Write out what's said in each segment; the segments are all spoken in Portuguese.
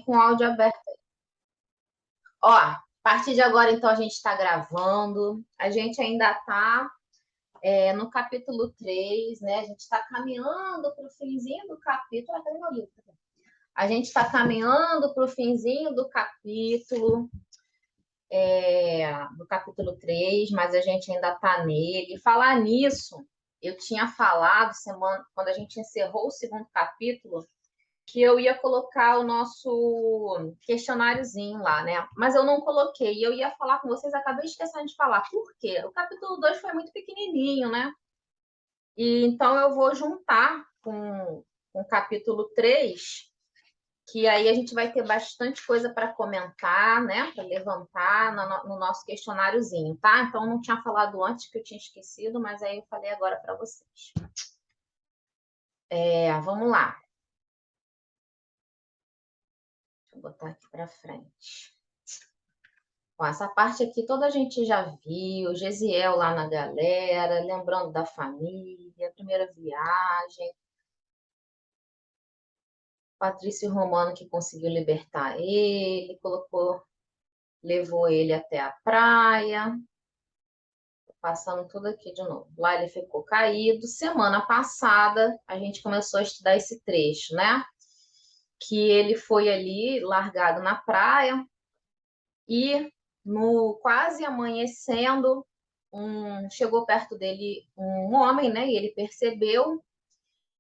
com o áudio aberto. Ó, a partir de agora, então, a gente está gravando. A gente ainda está no capítulo 3, né? A gente está caminhando para o finzinho do capítulo. Cadê meu livro? A gente está caminhando para o finzinho do capítulo 3, mas a gente ainda está nele. Falar nisso, eu tinha falado semana, quando a gente encerrou o segundo capítulo, que eu ia colocar o nosso questionáriozinho lá, né? Mas eu não coloquei. E eu ia falar com vocês, acabei esquecendo de falar. Por quê? O capítulo 2 foi muito pequenininho, né? E então eu vou juntar com o capítulo 3, que aí a gente vai ter bastante coisa para comentar, né? Para levantar no nosso questionáriozinho, tá? Então não tinha falado antes que eu tinha esquecido, mas aí eu falei agora para vocês. Vamos lá. Deixa eu botar aqui para frente. Bom, essa parte aqui toda a gente já viu, Gesiel lá na galera, lembrando da família, primeira viagem, Patrício Romano que conseguiu libertar ele, levou ele até a praia, passando tudo aqui de novo. Lá ele ficou caído. Semana passada a gente começou a estudar esse trecho, né? Que ele foi ali largado na praia e no quase amanhecendo, chegou perto dele um homem, né? E ele percebeu,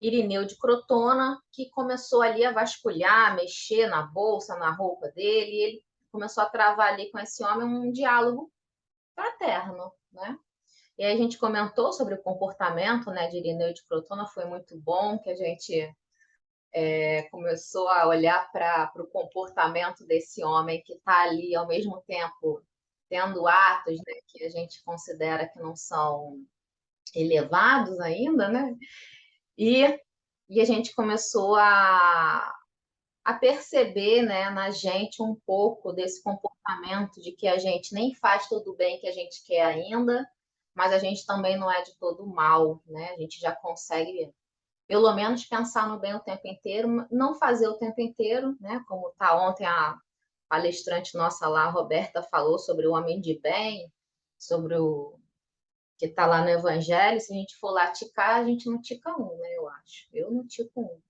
Irineu de Crotona, que começou ali a vasculhar, mexer na bolsa, na roupa dele, e ele começou a travar ali com esse homem um diálogo fraterno, né? E aí a gente comentou sobre o comportamento, né, de Irineu de Crotona, foi muito bom que a gente começou a olhar para o comportamento desse homem que está ali ao mesmo tempo tendo atos, né, que a gente considera que não são elevados ainda, né? E, e a gente começou a perceber, né, na gente um pouco desse comportamento de que a gente nem faz tudo bem que a gente quer ainda, mas a gente também não é de todo mal, né? A gente já consegue pelo menos pensar no bem o tempo inteiro, não fazer o tempo inteiro, né? Como tá ontem a palestrante nossa lá, a Roberta, falou sobre o homem de bem, sobre o que está lá no Evangelho. Se a gente for lá ticar, a gente não tica um, né? Eu acho. Eu não tico um.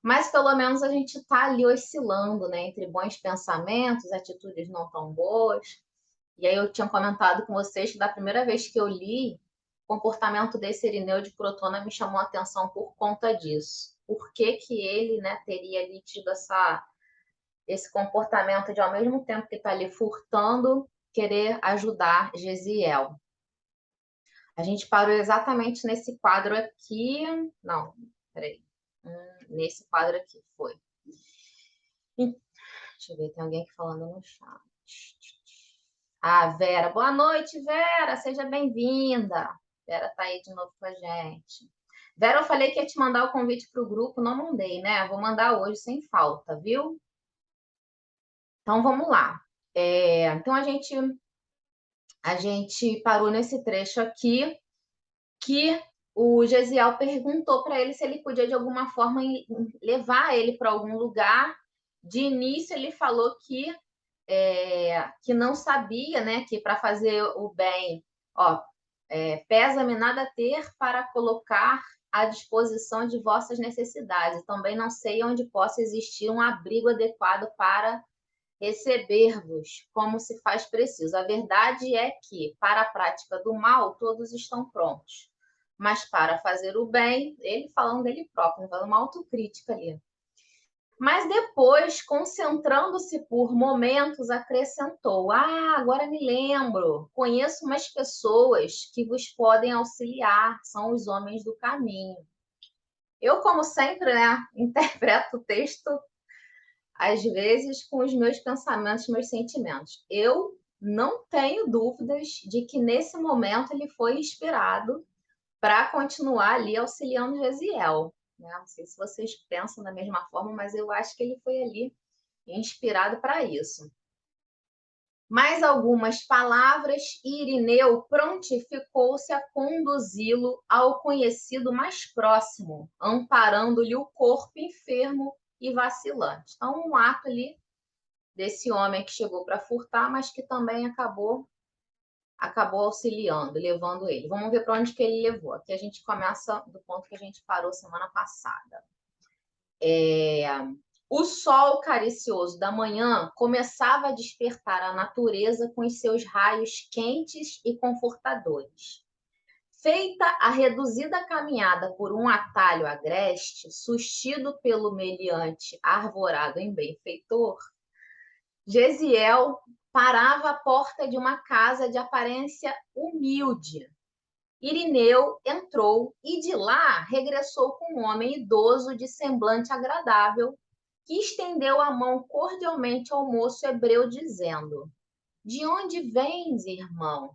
Mas pelo menos a gente está ali oscilando, né? Entre bons pensamentos, atitudes não tão boas. E aí eu tinha comentado com vocês que da primeira vez que eu li, o comportamento desse Irineu de Crotona me chamou a atenção por conta disso. Por que que ele, né, teria ali tido esse comportamento de, ao mesmo tempo que está ali furtando, querer ajudar Gesiel. A gente parou exatamente nesse quadro aqui. Não, peraí. Nesse quadro aqui, foi. Deixa eu ver, tem alguém aqui falando no chat. Ah, Vera. Boa noite, Vera. Seja bem-vinda. Vera tá aí de novo com a gente. Vera, eu falei que ia te mandar o convite para o grupo, não mandei, né? Vou mandar hoje sem falta, viu? Então, vamos lá. Então, a gente parou nesse trecho aqui que o Gesiel perguntou para ele se ele podia, de alguma forma, levar ele para algum lugar. De início, ele falou que não sabia, né, que para fazer o bem, ó, pesa-me nada ter para colocar à disposição de vossas necessidades. Também não sei onde possa existir um abrigo adequado para receber-vos, como se faz preciso. A verdade é que, para a prática do mal, todos estão prontos. Mas para fazer o bem, ele falando dele próprio, fazendo uma autocrítica ali. Mas depois, concentrando-se por momentos, acrescentou: agora me lembro, conheço umas pessoas que vos podem auxiliar, são os homens do caminho. Eu, como sempre, né, interpreto o texto, às vezes, com os meus pensamentos, meus sentimentos. Eu não tenho dúvidas de que, nesse momento, ele foi inspirado para continuar ali auxiliando Gesiel. Né? Não sei se vocês pensam da mesma forma, mas eu acho que ele foi ali inspirado para isso. Mais algumas palavras, e Irineu prontificou-se a conduzi-lo ao conhecido mais próximo, amparando-lhe o corpo enfermo e vacilante. Então, um ato ali desse homem que chegou para furtar, mas que também acabou auxiliando, levando ele. Vamos ver para onde que ele levou. Aqui a gente começa do ponto que a gente parou semana passada. O sol caricioso da manhã começava a despertar a natureza com os seus raios quentes e confortadores. Feita a reduzida caminhada por um atalho agreste, sustido pelo meliante arvorado em benfeitor, Gesiel parava à porta de uma casa de aparência humilde. Irineu entrou e de lá regressou com um homem idoso de semblante agradável, que estendeu a mão cordialmente ao moço hebreu, dizendo: De onde vens, irmão?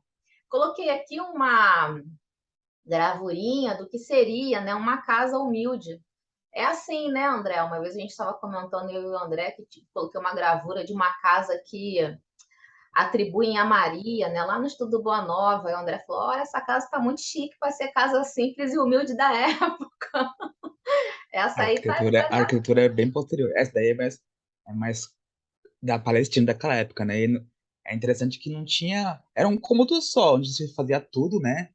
Coloquei aqui uma gravurinha do que seria, né, uma casa humilde. É assim, né, André? Uma vez a gente estava comentando, eu e o André, que coloquei uma gravura de uma casa que atribuem a Maria, né? Lá no estudo Boa Nova, e o André falou: olha, essa casa está muito chique para ser casa simples e humilde da época. Essa aí tá A arquitetura é bem posterior. Essa daí é mais da Palestina daquela época, né? É interessante que não tinha. Era um cômodo só, onde se fazia tudo, né?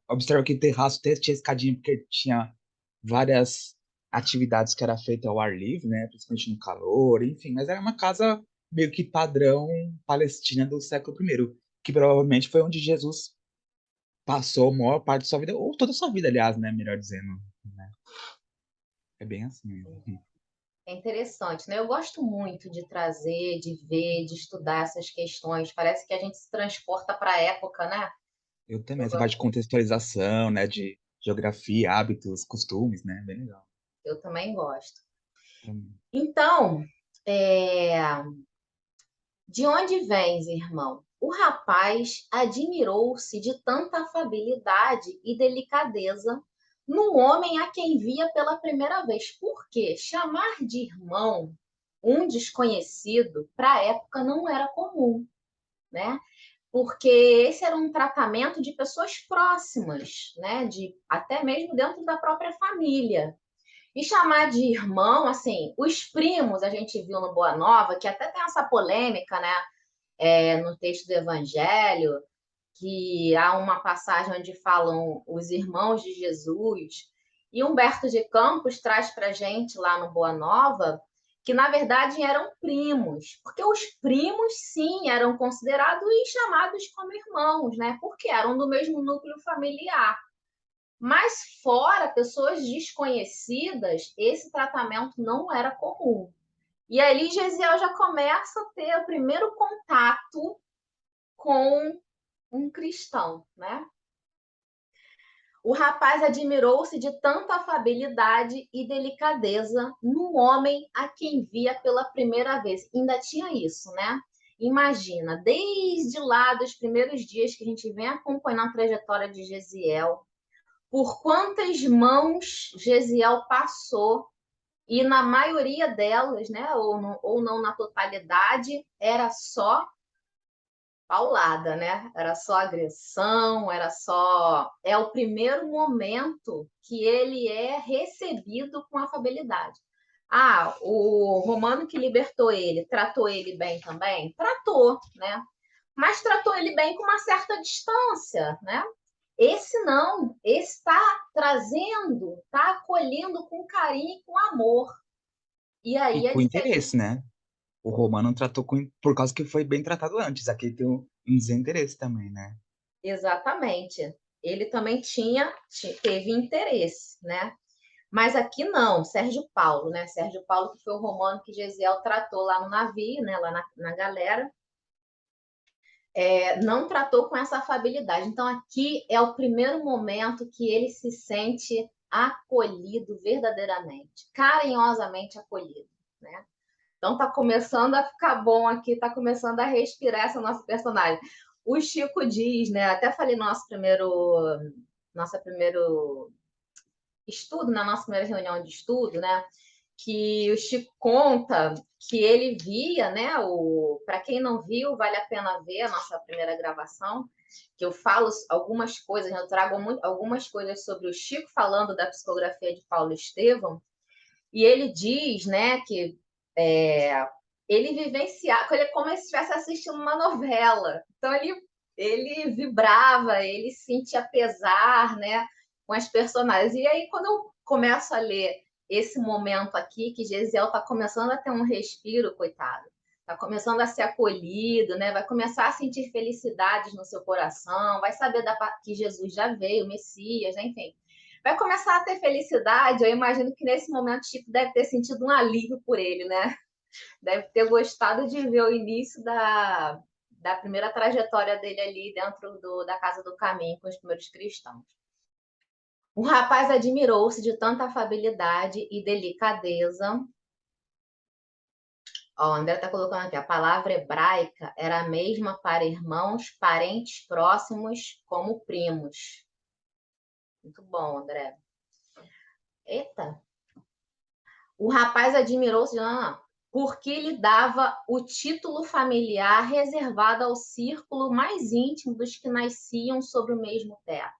Observa que o terraço tinha escadinha, porque tinha várias atividades que era feita ao ar livre, né? Principalmente no calor, enfim. Mas era uma casa meio que padrão Palestina do século I, que provavelmente foi onde Jesus passou a maior parte da sua vida, ou toda a sua vida, aliás, né? Melhor dizendo, né? É bem assim mesmo. É interessante, né? Eu gosto muito de trazer, de ver, de estudar essas questões. Parece que a gente se transporta para a época, né? Eu também, Eu essa parte gosto, de contextualização, né? De geografia, hábitos, costumes, né? Bem legal. eu também gosto. Também. Então, é, de onde vens, irmão? O rapaz admirou-se de tanta afabilidade e delicadeza no homem a quem via pela primeira vez. Por quê? Chamar de irmão um desconhecido para a época não era comum, né? Porque esse era um tratamento de pessoas próximas, né? De até mesmo dentro da própria família. E chamar de irmão, assim, os primos a gente viu no Boa Nova, que até tem essa polêmica, né? No texto do Evangelho, que há uma passagem onde falam os irmãos de Jesus, e Humberto de Campos traz para a gente lá no Boa Nova que, na verdade, eram primos, porque os primos, sim, eram considerados e chamados como irmãos, né? Porque eram do mesmo núcleo familiar. Mas fora, pessoas desconhecidas, esse tratamento não era comum. E ali Gesiel já começa a ter o primeiro contato com um cristão, né? O rapaz admirou-se de tanta afabilidade e delicadeza no homem a quem via pela primeira vez. Ainda tinha isso, né? Imagina, desde lá dos primeiros dias que a gente vem acompanhando a trajetória de Gesiel, por quantas mãos Gesiel passou, e na maioria delas, né, ou não na totalidade, era só paulada, né? Era só agressão, era só. É o primeiro momento que ele é recebido com afabilidade. Ah, o romano que libertou ele, tratou ele bem também? Tratou, né? Mas tratou ele bem com uma certa distância, né? Esse não, esse está trazendo, está acolhendo com carinho e com amor. E E aí a com diferença. interesse, né? O romano tratou por causa que foi bem tratado antes. Aqui tem um desinteresse também, né? Exatamente. Ele também teve interesse, né? Mas aqui não, Sérgio Paulo, né? Sérgio Paulo, que foi o romano que Gesiel tratou lá no navio, né? Lá na galera, não tratou com essa afabilidade. Então, aqui é o primeiro momento que ele se sente acolhido verdadeiramente, carinhosamente acolhido, né? Então tá começando a ficar bom aqui, tá começando a respirar essa nossa personagem. O Chico diz, né? Até falei no nosso primeiro estudo, na nossa primeira reunião de estudo, né? Que o Chico conta que ele via, né? Para quem não viu, vale a pena ver a nossa primeira gravação, que eu falo algumas coisas, eu trago algumas coisas sobre o Chico falando da psicografia de Paulo Estevão, e ele diz, né, que ele vivenciava, ele é como se estivesse assistindo uma novela. Então ele vibrava, ele sentia pesar, né, com as personagens. E aí, quando eu começo a ler esse momento aqui, que Gesiel está começando a ter um respiro, coitado, está começando a ser acolhido, né, vai começar a sentir felicidades no seu coração, vai saber que Jesus já veio, o Messias, né, enfim. Vai começar a ter felicidade. Eu imagino que nesse momento Chico deve ter sentido um alívio por ele, né? Deve ter gostado de ver o início da primeira trajetória dele ali dentro da Casa do Caminho com os primeiros cristãos. O rapaz admirou-se de tanta afabilidade e delicadeza. Ó, o André está colocando aqui, a palavra hebraica era a mesma para irmãos, parentes próximos, como primos. Muito bom, André. Eita! O rapaz admirou-se, porque lhe dava o título familiar reservado ao círculo mais íntimo dos que nasciam sob o mesmo teto.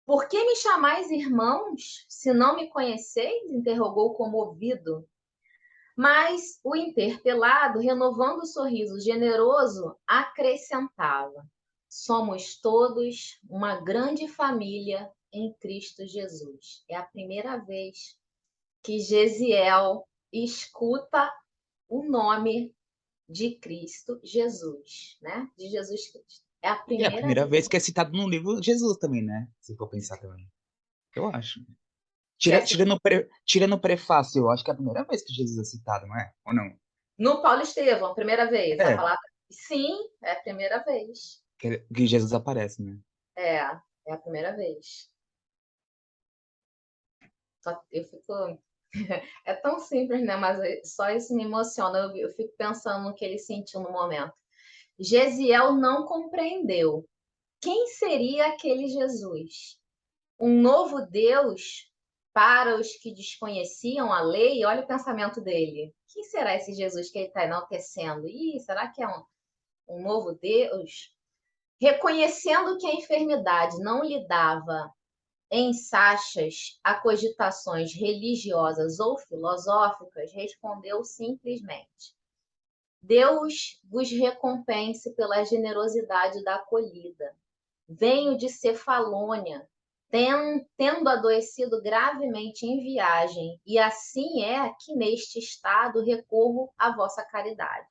Por que me chamais irmãos, se não me conheceis? Interrogou comovido. Mas o interpelado, renovando o sorriso generoso, acrescentava: somos todos uma grande família em Cristo Jesus. É a primeira vez que Gesiel escuta o nome de Cristo Jesus, né? De Jesus Cristo. É a E é a primeira primeira vez vez que é citado no livro Jesus também, né? Se for pensar também. Eu acho. que é Tira no prefácio, eu acho que é a primeira vez que Jesus é citado, não é? Ou não? no Paulo Estevão, primeira vez. A É, palavra sim, é a primeira vez. que Jesus aparece, né? É a primeira vez. Só eu fico. É tão simples, né? Mas só isso me emociona. Eu fico pensando no que ele sentiu no momento. Gesiel não compreendeu. Quem seria aquele Jesus? Um novo Deus para os que desconheciam a lei? Olha o pensamento dele. Quem será esse Jesus que ele está enaltecendo? Ih, será que é um novo Deus? Reconhecendo que a enfermidade não lhe dava em Sachas a cogitações religiosas ou filosóficas, respondeu simplesmente: Deus vos recompense pela generosidade da acolhida. Venho de Cefalônia, tendo adoecido gravemente em viagem, e assim é que neste estado recorro à vossa caridade.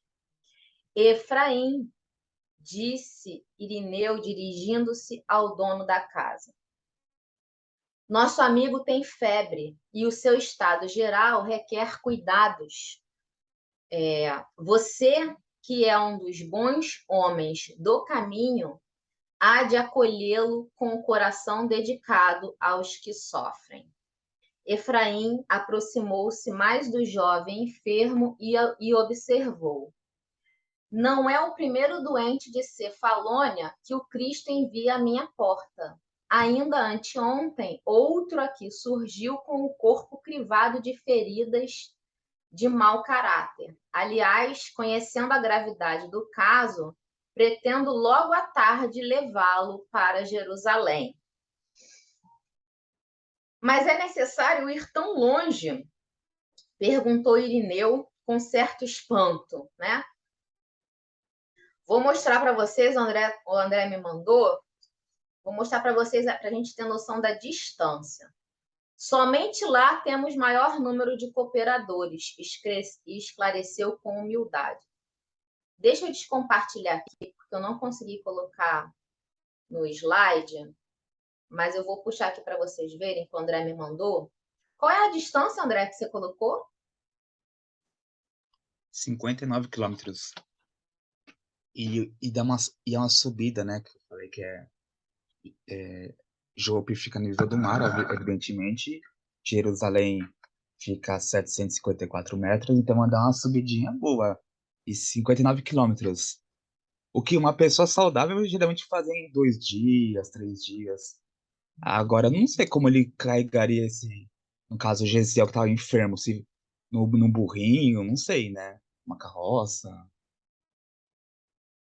Efraim, disse Irineu, dirigindo-se ao dono da casa. Nosso amigo tem febre e o seu estado geral requer cuidados. Você, que é um dos bons homens do caminho, há de acolhê-lo com o coração dedicado aos que sofrem. Efraim aproximou-se mais do jovem enfermo e observou: não é o primeiro doente de Cefalônia que o Cristo envia à minha porta. Ainda anteontem, outro aqui surgiu com o corpo crivado de feridas de mau caráter. Aliás, conhecendo a gravidade do caso, pretendo logo à tarde levá-lo para Jerusalém. Mas é necessário ir tão longe? Perguntou Irineu com certo espanto, né? Vou mostrar para vocês, o André me mandou, vou mostrar para vocês, para a gente ter noção da distância. Somente lá temos maior número de cooperadores, esclareceu com humildade. Deixa eu descompartilhar aqui, porque eu não consegui colocar no slide, mas eu vou puxar aqui para vocês verem que o André me mandou. Qual é a distância, André, que você colocou? 59 quilômetros. E é uma subida, né? Que eu falei que Jope fica no nível do mar, evidentemente. Jerusalém fica a 754 metros, então vai dar uma subidinha boa. E 59 quilômetros. O que uma pessoa saudável geralmente faz em 2 dias, 3 dias. Agora, eu não sei como ele carregaria esse, no caso, o Gesiel que estava enfermo, se no burrinho, não sei, né? Uma carroça.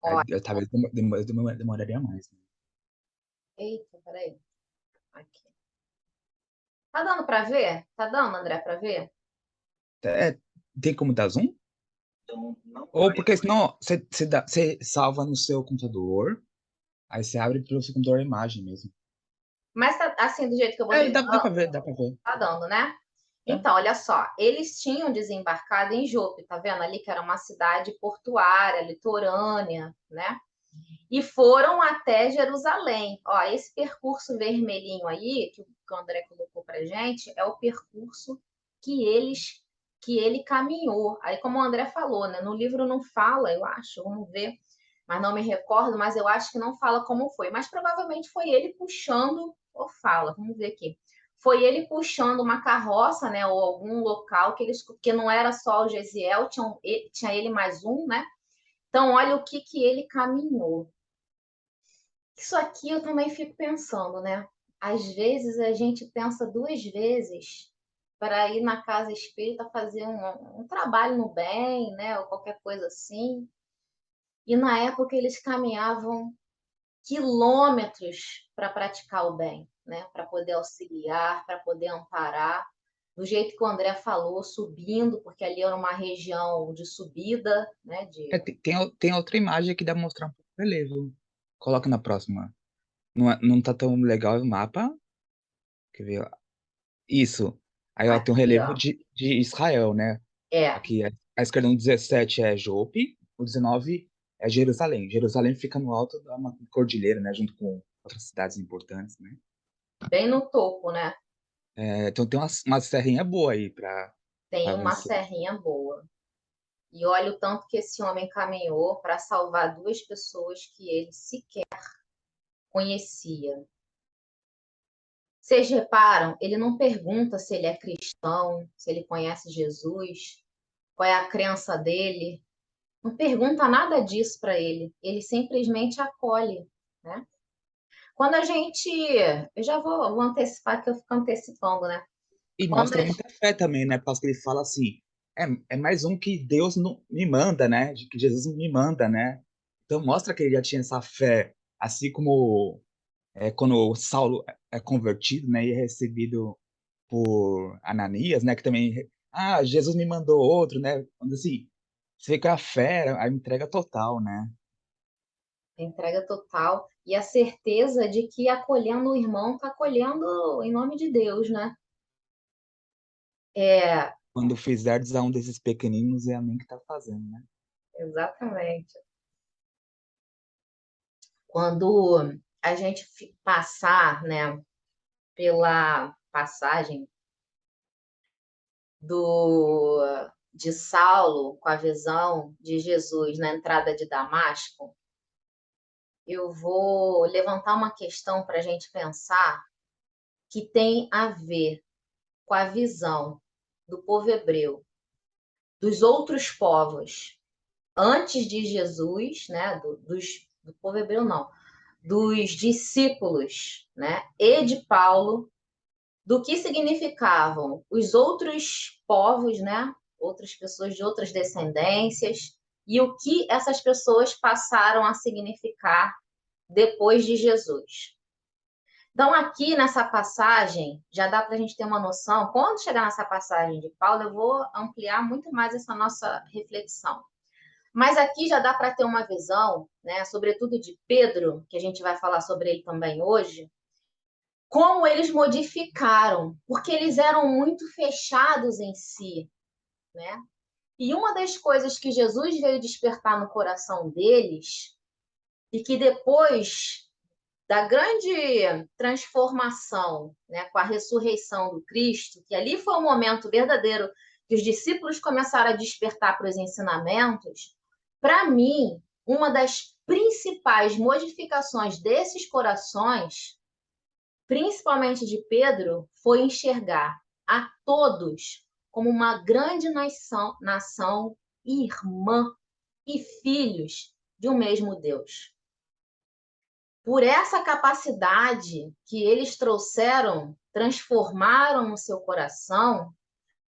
Ó, Talvez demoraria mais. Né? eita, peraí. Aqui. Tá dando para ver? Tá dando, André, para ver? É, tem como dar zoom? Ou porque senão você salva no seu computador, aí você abre pelo seu computador a imagem mesmo. Mas tá, assim, do jeito que eu É, botei, dá pra ver, dá pra ver. tá dando, né? É. Então, olha só, eles tinham desembarcado em Jope, tá vendo ali que era uma cidade portuária, litorânea, né? E foram até Jerusalém. Ó, esse percurso vermelhinho aí, que o André colocou pra gente, é o percurso que ele caminhou. Aí, como o André falou, né? No livro não fala, eu acho, vamos ver, mas não me recordo, mas eu acho que não fala como foi. Mas provavelmente foi ele puxando, ou fala, vamos ver aqui. Foi ele puxando uma carroça, né? Ou algum local que eles, que não era só o Gesiel, tinha ele mais um, né? Então, olha o que ele caminhou. Isso aqui eu também fico pensando, né? Às vezes a gente pensa duas vezes para ir na casa espírita fazer um trabalho no bem, né? Ou qualquer coisa assim. E na época eles caminhavam quilômetros para praticar o bem, né? Para poder auxiliar, para poder amparar. Do jeito que o André falou, subindo, porque ali era uma região de subida, né? É, tem outra imagem que dá pra mostrar um pouco o relevo. Coloca na próxima. Não, não tá tão legal o mapa. Quer ver? Isso. Aí, ó, tem um Aqui, relevo ó. de Israel, né? É, Aqui, à esquerda, no 17 é Jope, o 19 é Jerusalém. Jerusalém fica no alto da uma cordilheira, né? Junto com outras cidades importantes, né? bem no topo, né? É, então tem uma serrinha boa aí Tem pra uma vencer. serrinha boa. E olha o tanto que esse homem caminhou para salvar duas pessoas que ele sequer conhecia. Vocês reparam, ele não pergunta se ele é cristão, se ele conhece Jesus, qual é a crença dele. Não pergunta nada disso para ele. Ele simplesmente acolhe, né? Quando a gente. Eu já vou antecipar, que eu fico antecipando, né? E Quando mostra muita fé também, né? Por causa que ele fala assim, é mais um que Deus não, me manda, né? De que Jesus me manda, né? Então mostra que ele já tinha essa fé, assim como quando o Saulo é convertido, né? E é recebido por Ananias, né? Que também, Jesus me mandou outro, né? Quando assim, você vê que a fé, a entrega total, né? entrega total e a certeza de que acolhendo o irmão está acolhendo em nome de Deus, né? É, Quando fizerdes a um desses pequeninos, é a mim que tá fazendo, né? exatamente. Quando a gente passar, né, pela passagem do de Saulo com a visão de Jesus na entrada de Damasco, eu vou levantar uma questão para a gente pensar que tem a ver com a visão do povo hebreu, dos outros povos antes de Jesus, né, do povo hebreu não, dos discípulos, né, e de Paulo, do que significavam os outros povos, né, outras pessoas de outras descendências, e o que essas pessoas passaram a significar depois de Jesus. Então, aqui nessa passagem, já dá para a gente ter uma noção. Quando chegar nessa passagem de Paulo, eu vou ampliar muito mais essa nossa reflexão. Mas aqui já dá para ter uma visão, né, sobretudo de Pedro, que a gente vai falar sobre ele também hoje, como eles modificaram, porque eles eram muito fechados em si, né? E uma das coisas que Jesus veio despertar no coração deles, e que depois da grande transformação, né, com a ressurreição do Cristo, que ali foi o momento verdadeiro que os discípulos começaram a despertar para os ensinamentos, para mim, uma das principais modificações desses corações, principalmente de Pedro, foi enxergar a todos como uma grande nação irmã e filhos de um mesmo Deus. Por essa capacidade que eles trouxeram, transformaram no seu coração,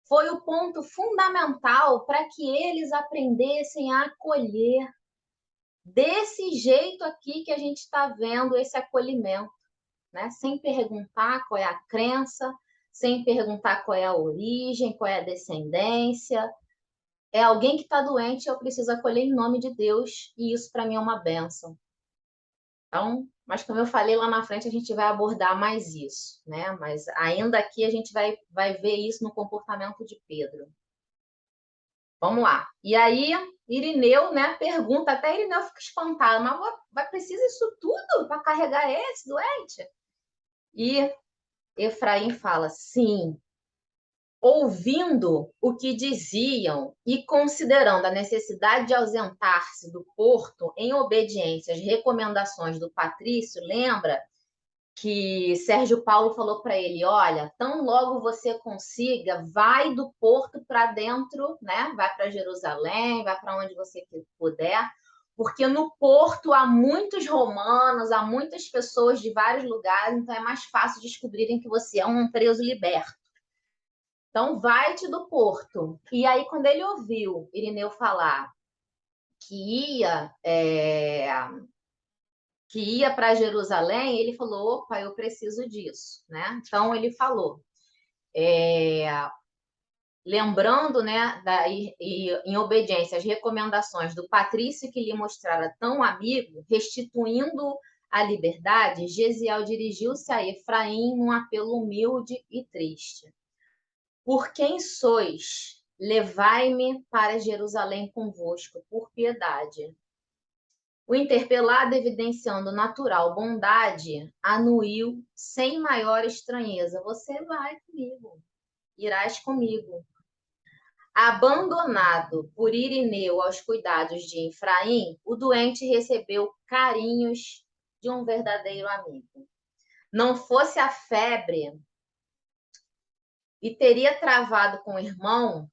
foi o ponto fundamental para que eles aprendessem a acolher desse jeito aqui que a gente está vendo esse acolhimento, né? Sem perguntar qual é a crença, sem perguntar qual é a origem, qual é a descendência, é alguém que está doente, eu preciso acolher em nome de Deus, e isso para mim é uma bênção. Então, mas como eu falei lá na frente, a gente vai abordar mais isso, né? Mas ainda aqui a gente vai ver isso no comportamento de Pedro. Vamos lá. E aí, Irineu, né, pergunta, até Irineu fica espantado, mas vai precisar isso tudo para carregar esse doente? E Efraim fala, sim, ouvindo o que diziam e considerando a necessidade de ausentar-se do porto em obediência às recomendações do patrício, lembra que Sérgio Paulo falou para ele, olha, tão logo você consiga, vai do porto para dentro, né? Vai para Jerusalém, vai para onde você puder, porque no porto há muitos romanos, há muitas pessoas de vários lugares, então é mais fácil descobrirem que você é um preso liberto. Então, vai-te do porto. E aí, quando ele ouviu Irineu falar que ia para Jerusalém, ele falou, opa, eu preciso disso, né? Então, ele falou, lembrando, né, em obediência às recomendações do patrício que lhe mostrara tão amigo, restituindo a liberdade, Gesiel dirigiu-se a Efraim num apelo humilde e triste. Por quem sois? Levai-me para Jerusalém convosco, por piedade. O interpelado, evidenciando natural bondade, anuiu sem maior estranheza. Você vai comigo, irás comigo. Abandonado por Irineu aos cuidados de Efraim, o doente recebeu carinhos de um verdadeiro amigo. Não fosse a febre e teria travado com o irmão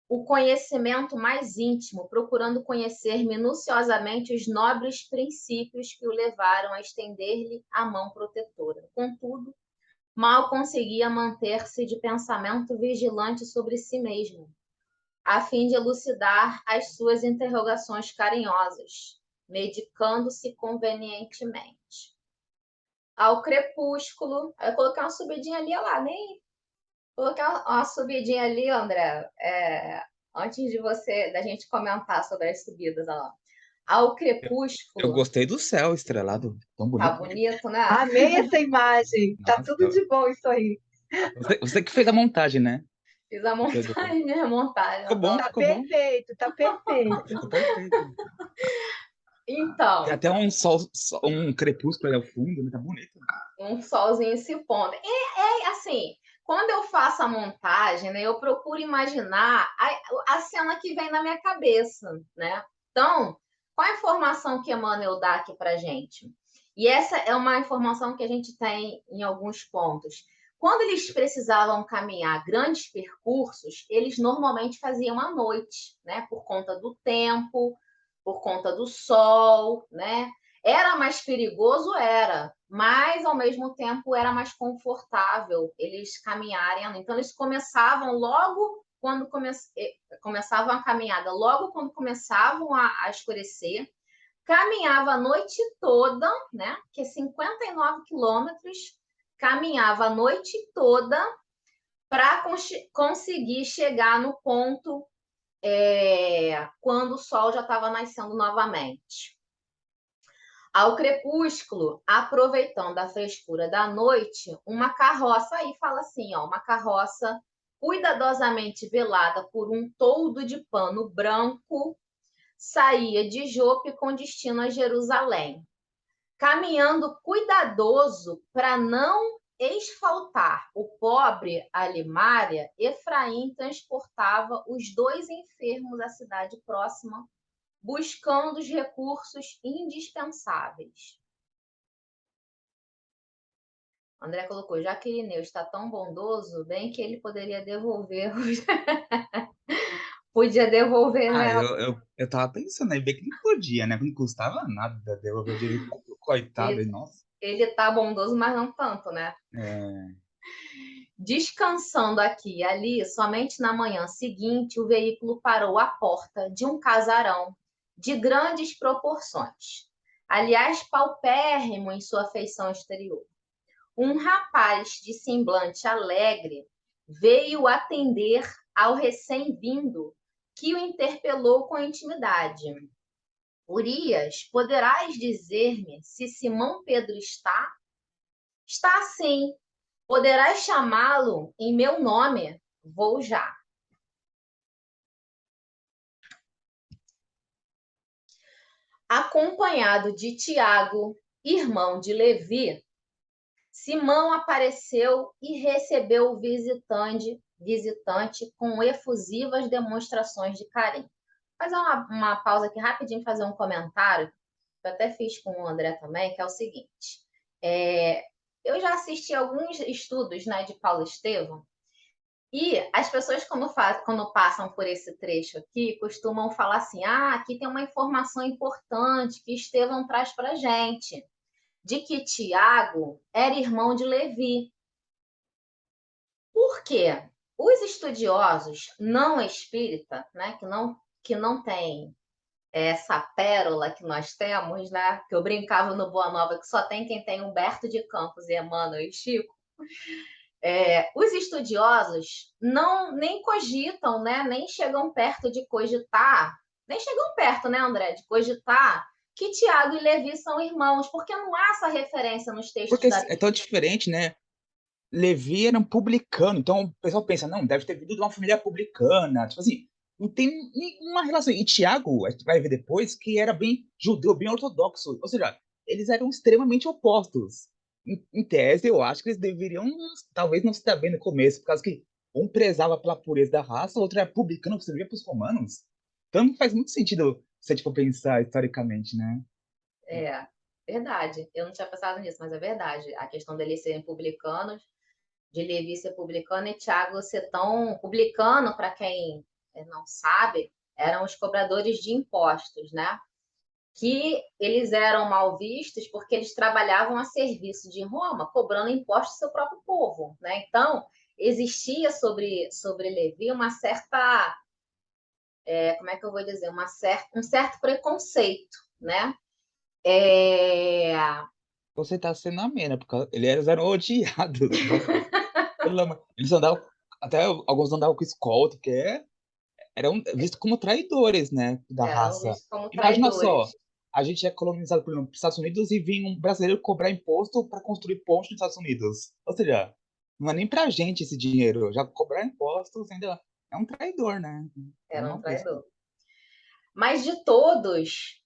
o conhecimento mais íntimo, procurando conhecer minuciosamente os nobres princípios que o levaram a estender-lhe a mão protetora. Contudo, mal conseguia manter-se de pensamento vigilante sobre si mesmo, a fim de elucidar as suas interrogações carinhosas, medicando-se convenientemente. Ao crepúsculo, eu coloquei uma subidinha ali, olha lá, nem colocar uma subidinha ali, André, antes da gente comentar sobre as subidas, ó. Ao Eu crepúsculo, gostei do céu estrelado, tão tá bonito. bonito, né? Amei essa imagem. Tá Nossa, tudo de bom isso aí. você que fez a montagem, né? Fiz a Pegou. montagem, minha montagem. Ficou bom, Tá ficou bom. perfeito, tá perfeito. Ficou perfeito. Tem Então, até um sol, um crepúsculo ali ao fundo, né? Tá bonito. um solzinho se pondo. Assim, quando eu faço a montagem, né, eu procuro imaginar a cena que vem na minha cabeça, né? Então, qual a informação que Emmanuel dá aqui para gente? E essa é uma informação que a gente tem em alguns pontos. Quando eles precisavam caminhar grandes percursos, eles normalmente faziam à noite, né? Por conta do tempo, por conta do sol, né? Era mais perigoso, era, mas ao mesmo tempo era mais confortável eles caminharem. Então, eles começavam logo quando começavam a caminhada, logo quando começavam a escurecer, caminhava a noite toda, né? Que é 59 quilômetros, caminhava a noite toda para conseguir chegar no ponto quando o sol já estava nascendo novamente. Ao crepúsculo, aproveitando a frescura da noite, uma carroça, aí fala assim, ó, uma carroça cuidadosamente velada por um toldo de pano branco, saía de Jope com destino a Jerusalém. Caminhando cuidadoso para não esfaltar o pobre Alimária, Efraim transportava os dois enfermos à cidade próxima, buscando os recursos indispensáveis. André colocou, já que Irineu está tão bondoso, bem que ele poderia devolver podia devolver, Ah, né? eu tava pensando aí, bem que não podia, né? Não custava nada devolver o dinheiro. Coitado, Ele, aí, nossa. ele tá bondoso, mas não tanto, né? É, Descansando aqui e ali, somente na manhã seguinte, o veículo parou à porta de um casarão de grandes proporções. Aliás, paupérrimo em sua feição exterior. Um rapaz de semblante alegre veio atender ao recém-vindo, que o interpelou com intimidade. Urias, poderás dizer-me se Simão Pedro está? Está sim. Poderás chamá-lo em meu nome? Vou já. Acompanhado de Tiago, irmão de Levi, Simão apareceu e recebeu o visitante com efusivas demonstrações de carinho. Vou fazer uma pausa aqui rapidinho, fazer um comentário, que eu até fiz com o André também, que é o seguinte. Eu já assisti alguns estudos, né, de Paulo Estevão, e as pessoas, quando passam por esse trecho aqui, costumam falar assim, aqui tem uma informação importante que Estevão traz para a gente, de que Tiago era irmão de Levi. Por quê? Os estudiosos não espírita, né, que não tem essa pérola que nós temos, né, que eu brincava no Boa Nova, que só tem quem tem Humberto de Campos e Emmanuel e Chico, os estudiosos nem cogitam, né, nem chegam perto de cogitar, nem chegam perto, né, André, de cogitar que Tiago e Levi são irmãos, porque não há essa referência nos textos Porque da é tão Bíblia. diferente, né? Levi era um publicano, então o pessoal pensa, não, deve ter vindo de uma família publicana. Tipo assim, não tem nenhuma relação. E Tiago, a gente vai ver depois, que era bem judeu, bem ortodoxo. Ou seja, eles eram extremamente opostos. Em tese, eu acho que eles deveriam, talvez, não se dar bem no começo, por causa que um prezava pela pureza da raça, o outro era publicano, que servia para os romanos. Então não faz muito sentido se a gente for pensar historicamente, né? É, verdade. Eu não tinha pensado nisso, mas é verdade. A questão deles serem publicanos, de Levi ser publicano e Tiago ser tão publicano, para quem não sabe, eram os cobradores de impostos, né? Que eles eram mal vistos porque eles trabalhavam a serviço de Roma, cobrando impostos do seu próprio povo, né? Então, existia sobre Levi uma certa, como é que eu vou dizer, um certo preconceito, né? É, Você tá sendo amena, porque eles eram odiados. Eles andavam, até alguns andavam com escolta, eram vistos como traidores, né, da eram raça. vistos como Imagina traidores. só, a gente é colonizado por Estados Unidos e vinha um brasileiro cobrar imposto para construir ponte nos Estados Unidos. Ou seja, não é nem pra gente esse dinheiro. Já cobrar impostos ainda é um traidor, né? É Era um uma coisa. traidor. Mas de todos,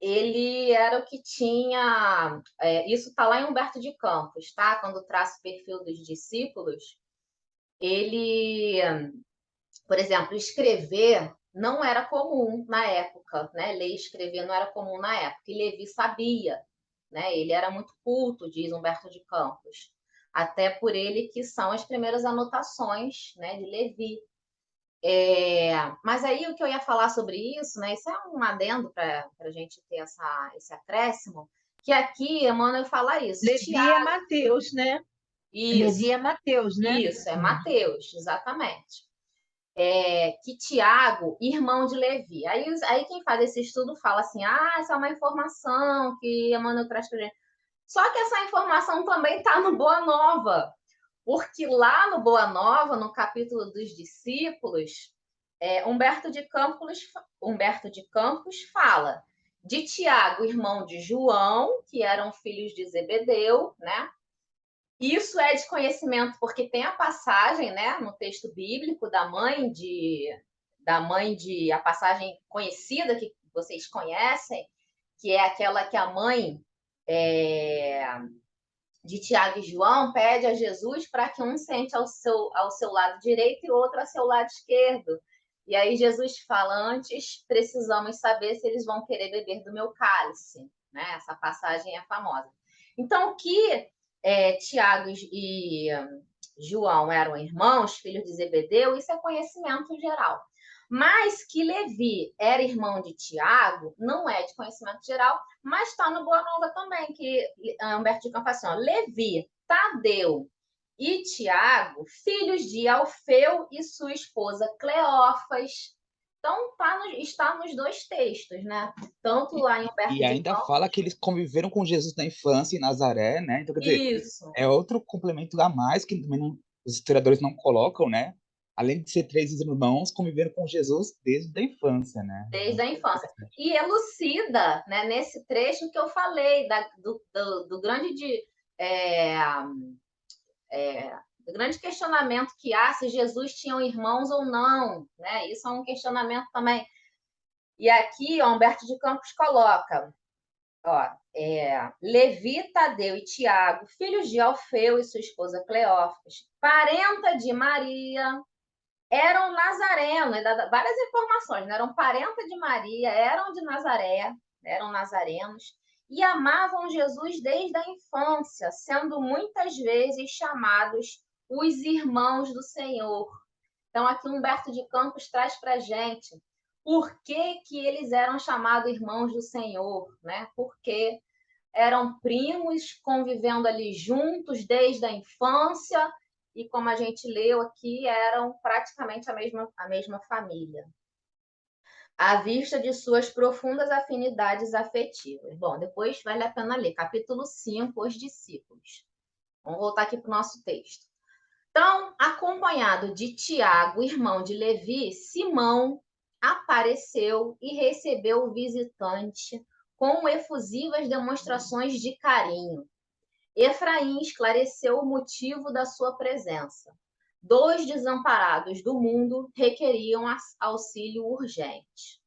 ele era o que tinha. Isso está lá em Humberto de Campos, tá? Quando traça o perfil dos discípulos, ele, por exemplo, escrever não era comum na época, né? Ler e escrever não era comum na época. E Levi sabia, né? Ele era muito culto, diz Humberto de Campos. Até por ele que são as primeiras anotações, né, de Levi. Mas aí o que eu ia falar sobre isso, né? Isso é um adendo para a gente ter esse acréscimo, que aqui Emmanuel fala isso. Levi é Mateus, né? Isso, Levi é Mateus, né? isso, é Mateus, exatamente. Que Tiago, irmão de Levi. Aí quem faz esse estudo fala assim: essa é uma informação que Emmanuel traz para gente. Só que essa informação também está no Boa Nova, porque lá no Boa Nova, no capítulo dos discípulos, Humberto de Campos fala de Tiago, irmão de João, que eram filhos de Zebedeu, né? Isso é de conhecimento, porque tem a passagem, né, no texto bíblico a passagem conhecida que vocês conhecem, que é aquela que a mãe de Tiago e João pede a Jesus para que um sente ao seu lado direito e outro ao seu lado esquerdo. E aí Jesus fala: antes precisamos saber se eles vão querer beber do meu cálice. Né? Essa passagem é famosa. Então, que Tiago e João eram irmãos, filhos de Zebedeu, isso é conhecimento geral. Mas que Levi era irmão de Tiago, não é de conhecimento geral, mas está no Boa Nova também, que Humberto de Campos fala assim, Levi, Tadeu e Tiago, filhos de Alfeu e sua esposa Cleófas. Então, está nos dois textos, né? Tanto lá em Humberto E de ainda Campos. fala que eles conviveram com Jesus na infância em Nazaré, né? Então, quer dizer, Isso. é outro complemento a mais que também os historiadores não colocam, né? Além de ser três irmãos, convivendo com Jesus desde a infância, né? Desde a infância. E elucida, né, nesse trecho que eu falei, do grande do grande questionamento que há se Jesus tinha irmãos ou não, né? Isso é um questionamento também. E aqui, ó, Humberto de Campos coloca, ó, Levi, Tadeu e Tiago, filhos de Alfeu e sua esposa Cleófas, parenta de Maria, eram nazarenos, várias informações, né? Eram parenta de Maria, eram de Nazaré, eram nazarenos, e amavam Jesus desde a infância, sendo muitas vezes chamados os irmãos do Senhor. Então, aqui Humberto de Campos traz para a gente por que eles eram chamados irmãos do Senhor, né? Porque eram primos convivendo ali juntos desde a infância e, como a gente leu aqui, eram praticamente a mesma família, à vista de suas profundas afinidades afetivas. Bom, depois vale a pena ler. Capítulo 5, os discípulos. Vamos voltar aqui para o nosso texto. Então, acompanhado de Tiago, irmão de Levi, Simão apareceu e recebeu o visitante com efusivas demonstrações de carinho. Efraim esclareceu o motivo da sua presença. 2 desamparados do mundo requeriam auxílio urgente.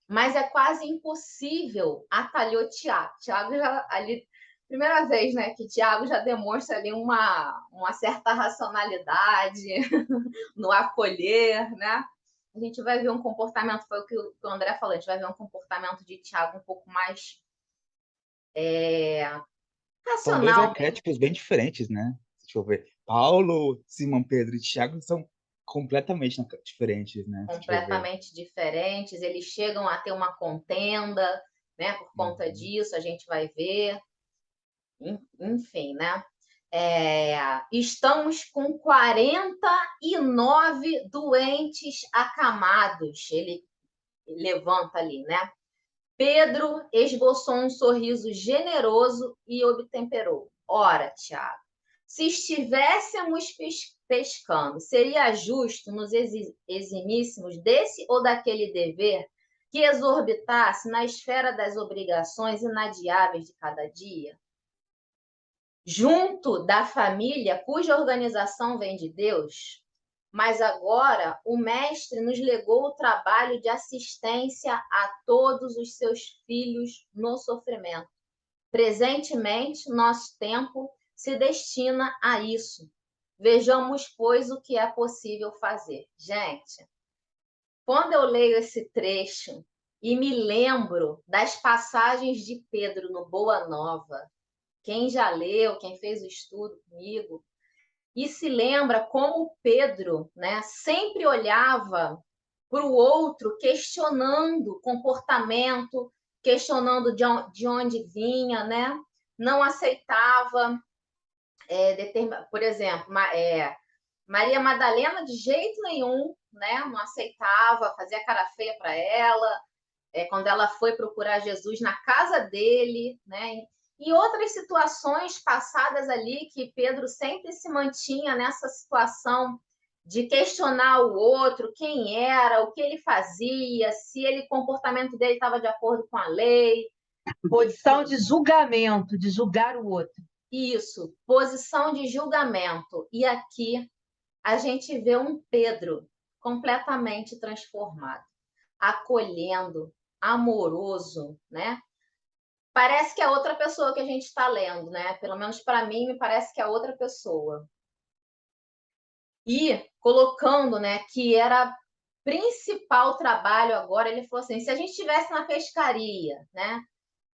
Mas é quase impossível, atalhou Tiago. Tiago já ali, primeira vez, né, que Tiago já demonstra ali uma certa racionalidade no acolher, né? A gente vai ver um comportamento, foi o que o André falou, a gente vai ver um comportamento de Tiago um pouco mais São dois racional, mesmo. arquétipos bem diferentes, né? Deixa eu ver. Paulo, Simão Pedro e Tiago são completamente diferentes, né? Deixa eu ver. Completamente diferentes, eles chegam a ter uma contenda, né? Por conta disso, a gente vai ver. Enfim, né? Estamos com 49 doentes acamados. Ele levanta ali, né? Pedro esboçou um sorriso generoso e obtemperou. Ora, Tiago, se estivéssemos pescando, seria justo nos eximíssemos desse ou daquele dever que exorbitasse na esfera das obrigações inadiáveis de cada dia? Junto da família cuja organização vem de Deus, mas agora o Mestre nos legou o trabalho de assistência a todos os seus filhos no sofrimento. Presentemente, nosso tempo se destina a isso. Vejamos, pois, o que é possível fazer. Gente, quando eu leio esse trecho e me lembro das passagens de Pedro no Boa Nova, quem já leu, quem fez o estudo comigo, e se lembra como Pedro, né, sempre olhava para o outro, questionando o comportamento, questionando de onde vinha, né? Não aceitava, por exemplo, Maria Madalena de jeito nenhum, né? Não aceitava, fazia cara feia para ela, quando ela foi procurar Jesus na casa dele, né? E outras situações passadas ali que Pedro sempre se mantinha nessa situação de questionar o outro, quem era, o que ele fazia, se o comportamento dele estava de acordo com a lei. Posição de julgamento, de julgar o outro. Isso, posição de julgamento. E aqui a gente vê um Pedro completamente transformado, acolhendo, amoroso, né? Parece que é outra pessoa que a gente está lendo, né? Pelo menos para mim, me parece que é outra pessoa. E colocando, né, que era principal trabalho agora, ele falou assim: se a gente estivesse na pescaria, né,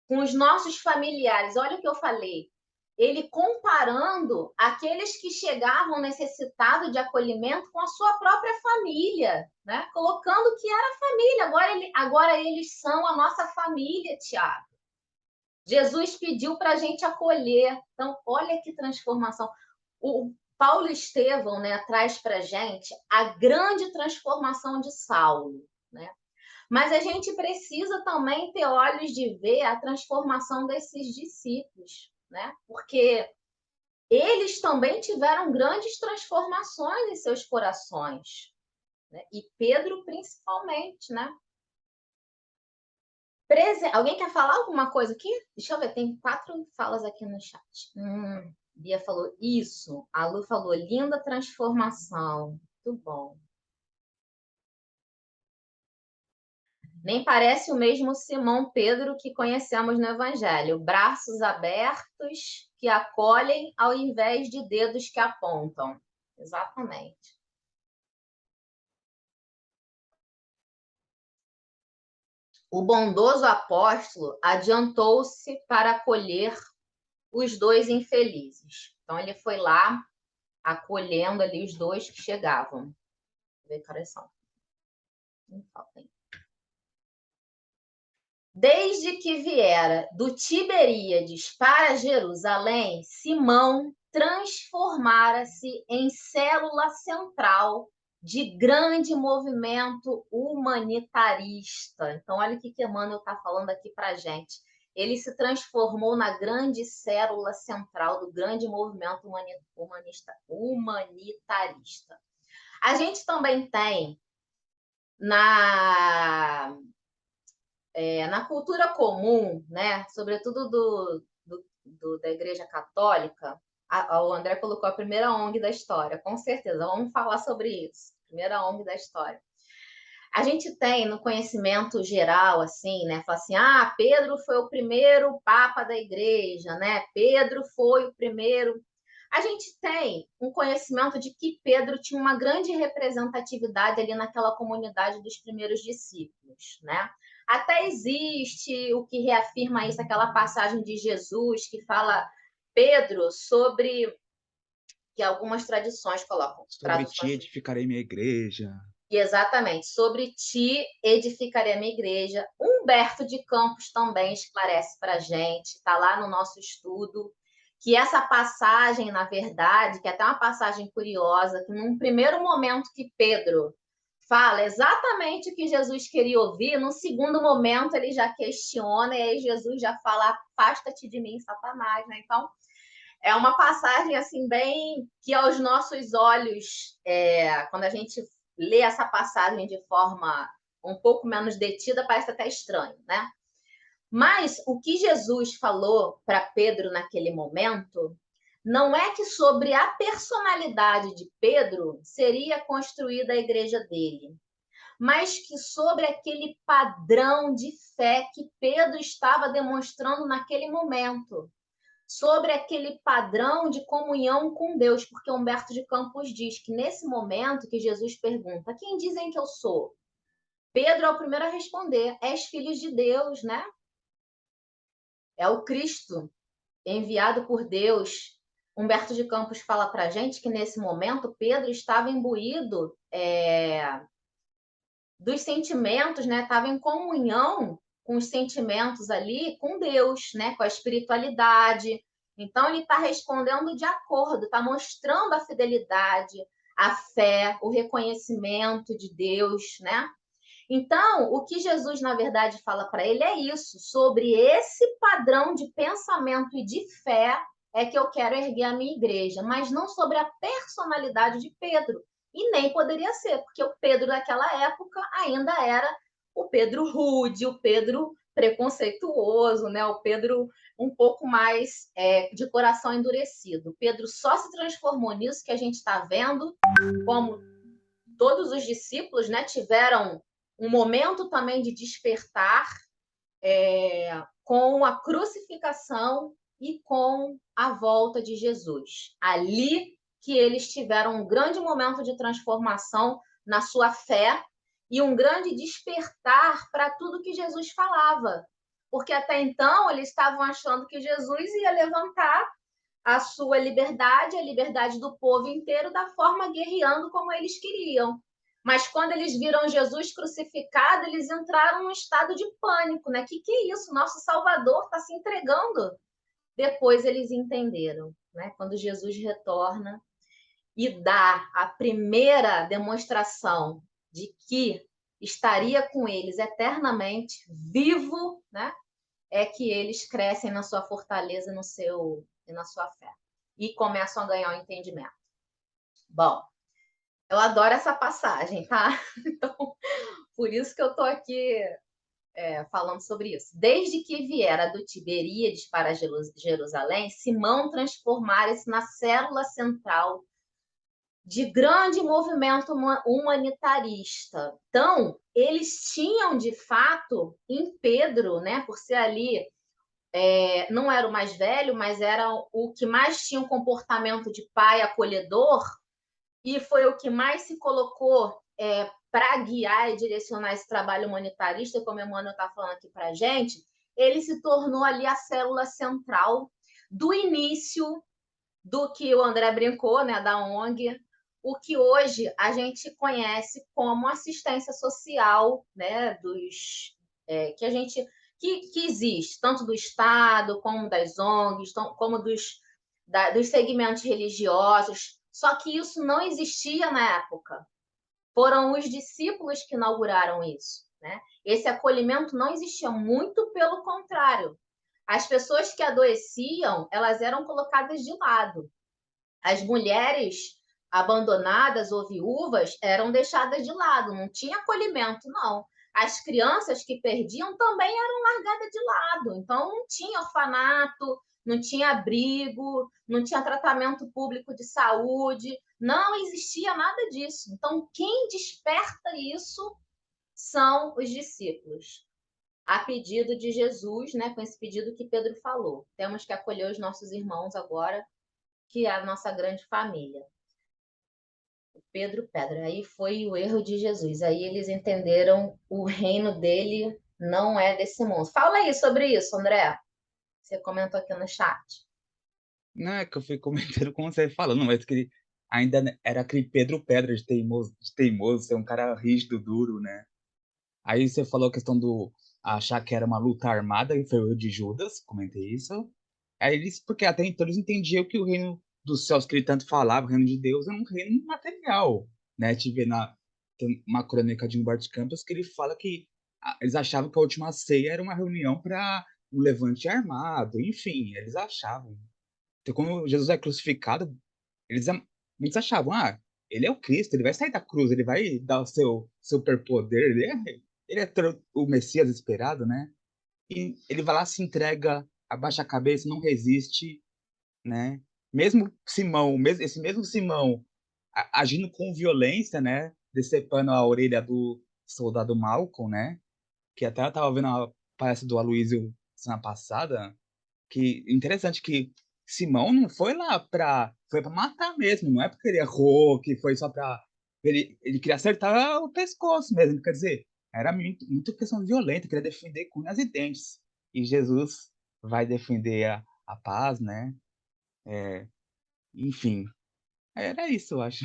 com os nossos familiares, olha o que eu falei, ele comparando aqueles que chegavam necessitados de acolhimento com a sua própria família, né? Colocando que era família, agora eles são a nossa família, Tiago. Jesus pediu para a gente acolher. Então, olha que transformação. O Paulo Estevão, né, traz para a gente a grande transformação de Saulo, né? Mas a gente precisa também ter olhos de ver a transformação desses discípulos, né? Porque eles também tiveram grandes transformações em seus corações, né? E Pedro principalmente, né? Alguém quer falar alguma coisa aqui? Deixa eu ver, tem 4 falas aqui no chat. Bia falou isso. A Lu falou, linda transformação. Muito bom. Nem parece o mesmo Simão Pedro que conhecemos no Evangelho. Braços abertos que acolhem ao invés de dedos que apontam. Exatamente. O bondoso apóstolo adiantou-se para acolher os 2 infelizes. Então, ele foi lá acolhendo ali os 2 que chegavam. Vou ver que horas são. Desde que viera do Tiberíades para Jerusalém, Simão transformara-se em célula central de grande movimento humanitarista. Então, olha o que Emmanuel está falando aqui para a gente. Ele se transformou na grande célula central do grande movimento humanitarista. A gente também tem na cultura comum, né, sobretudo da Igreja Católica, o André colocou a primeira ONG da história, com certeza, vamos falar sobre isso, primeira ONG da história. A gente tem no conhecimento geral, assim, né, fala assim, Pedro foi o primeiro papa da igreja, né, Pedro foi o primeiro... A gente tem um conhecimento de que Pedro tinha uma grande representatividade ali naquela comunidade dos primeiros discípulos, né? Até existe o que reafirma isso, aquela passagem de Jesus que fala Pedro sobre... que algumas tradições colocam. Sobre ti edificarei minha igreja. Exatamente, sobre ti edificarei a minha igreja. Humberto de Campos também esclarece para a gente, está lá no nosso estudo, que essa passagem, na verdade, que é até uma passagem curiosa, que num primeiro momento que Pedro fala exatamente o que Jesus queria ouvir, no segundo momento ele já questiona, e aí Jesus já fala, afasta-te de mim, Satanás, né? Então, é uma passagem, assim, bem que aos nossos olhos, quando a gente lê essa passagem de forma um pouco menos detida, parece até estranho, né? Mas o que Jesus falou para Pedro naquele momento não é que sobre a personalidade de Pedro seria construída a igreja dele, mas que sobre aquele padrão de fé que Pedro estava demonstrando naquele momento, sobre aquele padrão de comunhão com Deus, porque Humberto de Campos diz que nesse momento que Jesus pergunta, quem dizem que eu sou? Pedro é o primeiro a responder, és filho de Deus, né? É o Cristo enviado por Deus. Humberto de Campos fala para a gente que nesse momento Pedro estava imbuído dos sentimentos, né? Estava em comunhão com os sentimentos ali, com Deus, né? Com a espiritualidade. Então, ele está respondendo de acordo, está mostrando a fidelidade, a fé, o reconhecimento de Deus, né? Então, o que Jesus, na verdade, fala para ele é isso, sobre esse padrão de pensamento e de fé é que eu quero erguer a minha igreja, mas não sobre a personalidade de Pedro. E nem poderia ser, porque o Pedro daquela época ainda era o Pedro rude, o Pedro preconceituoso, né? O Pedro um pouco mais de coração endurecido. O Pedro só se transformou nisso que a gente está vendo, como todos os discípulos, né, tiveram um momento também de despertar com a crucificação e com a volta de Jesus. Ali que eles tiveram um grande momento de transformação na sua fé e um grande despertar para tudo que Jesus falava. Porque até então eles estavam achando que Jesus ia levantar a sua liberdade, a liberdade do povo inteiro, da forma guerreando como eles queriam. Mas quando eles viram Jesus crucificado, eles entraram num estado de pânico, né? Que é isso? Nosso Salvador está se entregando. Depois eles entenderam, né? Quando Jesus retorna e dá a primeira demonstração de que estaria com eles eternamente, vivo, né? É que eles crescem na sua fortaleza e na sua fé. e começam a ganhar o entendimento. Bom, eu adoro essa passagem, tá? Então, por isso que eu estou aqui falando sobre isso. Desde que viera do Tiberíades para Jerusalém, Simão transformara-se na célula central de grande movimento humanitarista. Então, eles tinham, de fato, em Pedro, né, por ser ali, não era o mais velho, mas era o que mais tinha um comportamento de pai acolhedor, e foi o que mais se colocou para guiar e direcionar esse trabalho humanitarista, como o Emmanuel está falando aqui para a gente. Ele se tornou ali a célula central do início do que o André brincou, né, da ONG, o que hoje a gente conhece como assistência social, né, que a gente que existe, tanto do Estado, como das ONGs, como dos segmentos religiosos. Só que isso não existia na época. Foram os discípulos que inauguraram isso, né? Esse acolhimento não existia, muito pelo contrário. As pessoas que adoeciam, elas eram colocadas de lado. As mulheres abandonadas ou viúvas eram deixadas de lado, não tinha acolhimento, não. As crianças que perdiam também eram largadas de lado, então não tinha orfanato, não tinha abrigo, não tinha tratamento público de saúde, não existia nada disso. Então, quem desperta isso são os discípulos, a pedido de Jesus, né, com esse pedido que Pedro falou. Temos que acolher os nossos irmãos agora, que é a nossa grande família. Pedro. Aí foi o erro de Jesus. Aí eles entenderam o reino dele não é desse mundo. Fala aí sobre isso, André. Você comentou aqui no chat. Não, é que eu fui comentando como você falando, mas que ainda era aquele Pedro Pedra de teimoso, ser um cara rígido, duro, né? Aí você falou a questão do achar que era uma luta armada, e foi o erro de Judas, comentei isso. Aí eles, porque até então eles entendiam que o reino dos céus que ele tanto falava, o reino de Deus, é um reino material, né? Tive tem uma crônica de Humberto Campos que ele fala que eles achavam que a última ceia era uma reunião para um levante armado, enfim, eles achavam. Então, quando Jesus é crucificado, eles muitos achavam, ele é o Cristo, ele vai sair da cruz, ele vai dar o seu superpoder, ele é o Messias esperado, né? E ele vai lá, se entrega, abaixa a cabeça, não resiste, né? Mesmo Simão, esse mesmo Simão agindo com violência, né? Decepando a orelha do soldado Malcolm, né? Que até eu tava vendo a palestra do Aloysio semana passada, que interessante que Simão não foi lá foi pra matar mesmo, não é porque ele errou, que foi só pra ele queria acertar o pescoço mesmo, quer dizer, era muito questão violenta, queria defender com unhas e dentes. E Jesus vai defender a paz, né? Enfim, era isso, eu acho.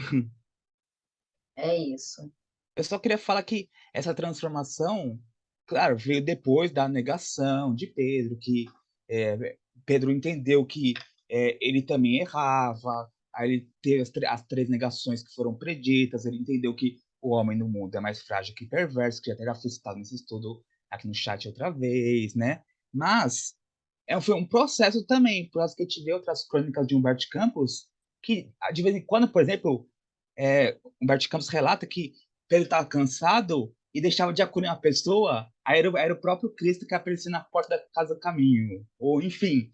É isso. Eu só queria falar que essa transformação, claro, veio depois da negação de Pedro, que Pedro entendeu que ele também errava, aí ele teve as três negações que foram preditas, ele entendeu que o homem no mundo é mais frágil que perverso, que já até já foi citado nesse estudo aqui no chat outra vez, né? Mas foi um processo também, por causa que a gente vê outras crônicas de Humberto Campos, que de vez em quando, por exemplo, Humberto Campos relata que Pedro estava cansado e deixava de acolher uma pessoa, aí era o próprio Cristo que aparecia na porta da casa do caminho. Ou, enfim,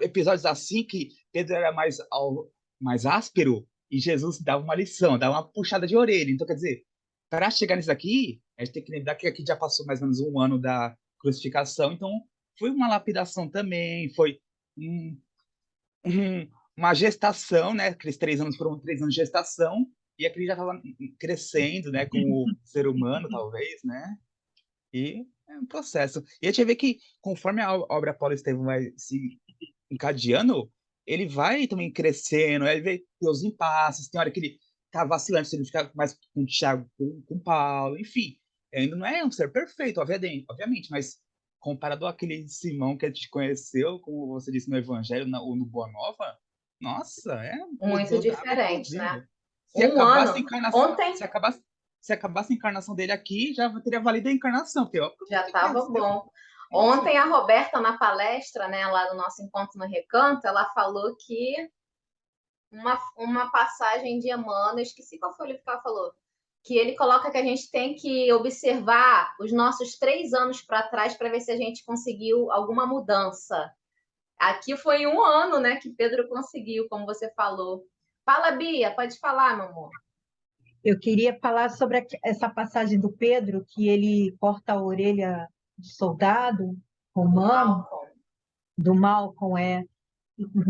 episódios assim que Pedro era mais áspero e Jesus dava uma lição, dava uma puxada de orelha. Então, quer dizer, para chegar nisso aqui, a gente tem que lembrar que aqui já passou mais ou menos um ano da crucificação, então foi uma lapidação também, foi um, uma gestação, né? Aqueles 3 anos foram 3 anos de gestação, e aquele já estava crescendo, né? Como ser humano, talvez, né? E é um processo. E a gente vê que, conforme a obra Paulo Estevam vai se encadeando, ele vai também crescendo, ele vê os impasses, tem hora que ele tá vacilando, se ele fica mais com o Thiago, com o Paulo, enfim. Ainda não é um ser perfeito, obviamente, mas comparado àquele Simão que a gente conheceu, como você disse no Evangelho, ou no Boa Nova, nossa, Muito mudou da água pro diferente, né? vinho. Se Um acabasse a ano. encarnação, Ontem se acabasse a encarnação dele aqui, já teria valido a encarnação, porque ó, já que estava aconteceu? bom. Nossa. Ontem a Roberta, na palestra, né, lá do nosso encontro no Recanto, ela falou que uma passagem de Emmanuel, esqueci qual foi o livro que ela falou, que ele coloca que a gente tem que observar os nossos 3 anos para trás para ver se a gente conseguiu alguma mudança. Aqui foi 1 ano, né, que Pedro conseguiu, como você falou. Fala, Bia, pode falar, meu amor. Eu queria falar sobre essa passagem do Pedro, que ele corta a orelha de soldado romano, Malcolm. do Malcolm,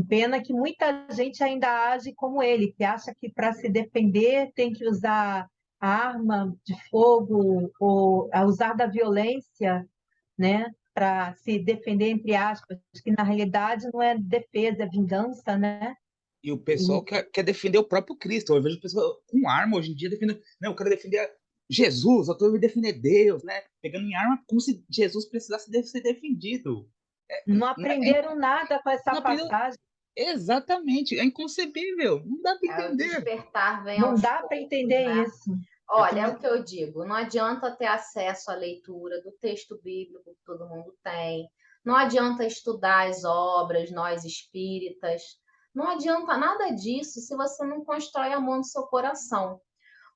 Pena que muita gente ainda age como ele, que acha que para se defender tem que usar a arma de fogo ou usar da violência, né, para se defender, entre aspas, que na realidade não é defesa, é vingança, né? E o pessoal quer defender o próprio Cristo. Eu vejo o pessoal com arma hoje em dia defendendo. Não, eu quero defender Jesus, eu estou defender Deus, né? Pegando em arma como se Jesus precisasse ser defendido. Não Né? aprenderam nada com essa Não aprendeu. passagem. Exatamente, é inconcebível. Não dá para O entender. despertar vem Não aos dá para poucos, entender né? isso. Olha, é o que eu digo, não adianta ter acesso à leitura do texto bíblico que todo mundo tem, não adianta estudar as obras, nós espíritas, não adianta nada disso se você não constrói amor no seu coração.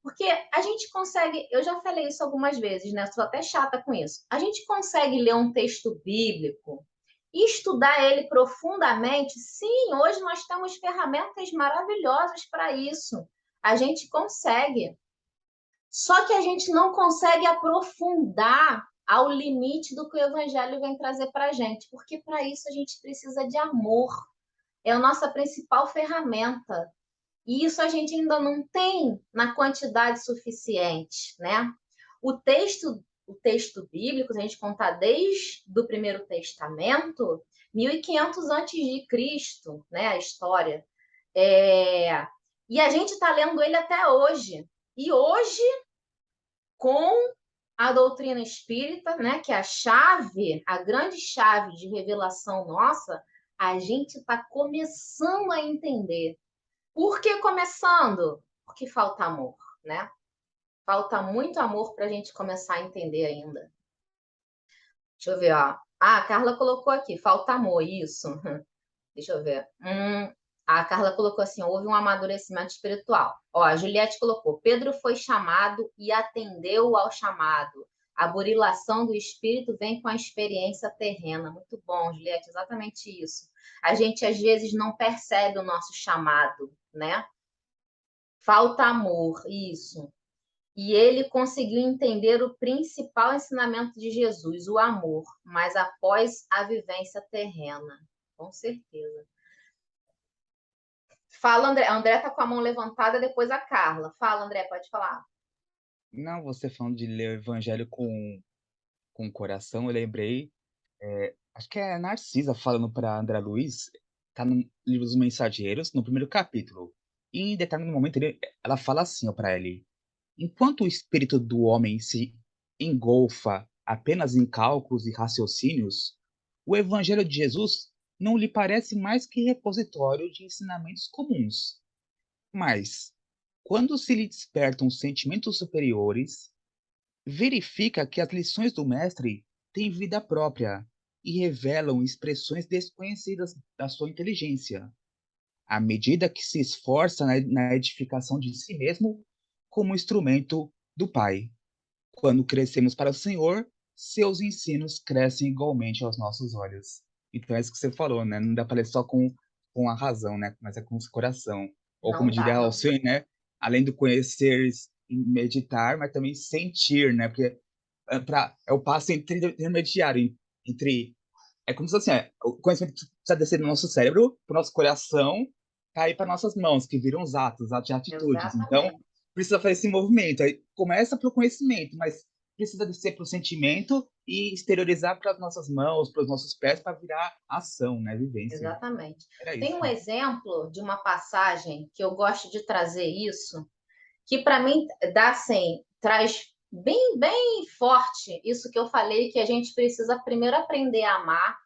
Porque a gente consegue, eu já falei isso algumas vezes, né? Sou até chata com isso. A gente consegue ler um texto bíblico e estudar ele profundamente. Sim, hoje nós temos ferramentas maravilhosas para isso. A gente consegue. Só que a gente não consegue aprofundar ao limite do que o Evangelho vem trazer para a gente, porque para isso a gente precisa de amor. É a nossa principal ferramenta. E isso a gente ainda não tem na quantidade suficiente, né? O texto bíblico, se a gente contar desde o Primeiro Testamento, 1500 antes de Cristo, né? A história. E a gente está lendo ele até hoje. E hoje com a doutrina espírita, né, que é a chave, a grande chave de revelação nossa, a gente está começando a entender. Por que começando? Porque falta amor, né? Falta muito amor para a gente começar a entender ainda. Deixa eu ver, ó. Ah, a Carla colocou aqui, falta amor, isso. Deixa eu ver. A Carla colocou assim, houve um amadurecimento espiritual. Ó, a Juliette colocou, Pedro foi chamado e atendeu ao chamado. A burilação do espírito vem com a experiência terrena. Muito bom, Juliette, exatamente isso. A gente, às vezes, não percebe o nosso chamado, né? Falta amor, isso. E ele conseguiu entender o principal ensinamento de Jesus, o amor, mas após a vivência terrena. Com certeza. Fala, André. A André tá com a mão levantada, depois a Carla. Fala, André, pode falar. Não, você falando de ler o evangelho com o coração, eu lembrei, acho que é a Narcisa falando para André Luiz, tá no livro dos Mensageiros, no primeiro capítulo. E em determinado momento ela fala assim para ele: enquanto o espírito do homem se engolfa apenas em cálculos e raciocínios, o evangelho de Jesus não lhe parece mais que repositório de ensinamentos comuns. Mas, quando se lhe despertam sentimentos superiores, verifica que as lições do mestre têm vida própria e revelam expressões desconhecidas da sua inteligência, à medida que se esforça na edificação de si mesmo como instrumento do Pai. Quando crescemos para o Senhor, seus ensinos crescem igualmente aos nossos olhos. Então é isso que você falou, né? Não dá para ler só com a razão, né? Mas é com o coração. Ou como Não dá, diria não. Alceu, né? Além do conhecer e meditar, mas também sentir, né? Porque é o passo intermediário entre. É como se fosse assim, o conhecimento precisa descer do nosso cérebro, para o nosso coração, cair para nossas mãos, que viram os atos de atitudes. Então, Exatamente. precisa fazer esse movimento. Aí começa pelo conhecimento, mas precisa descer para o sentimento e exteriorizar para as nossas mãos, para os nossos pés, para virar ação, né? Vivência. Exatamente. Era Tem isso. um exemplo de uma passagem que eu gosto de trazer isso, que para mim dá assim, traz bem forte isso que eu falei, que a gente precisa primeiro aprender a amar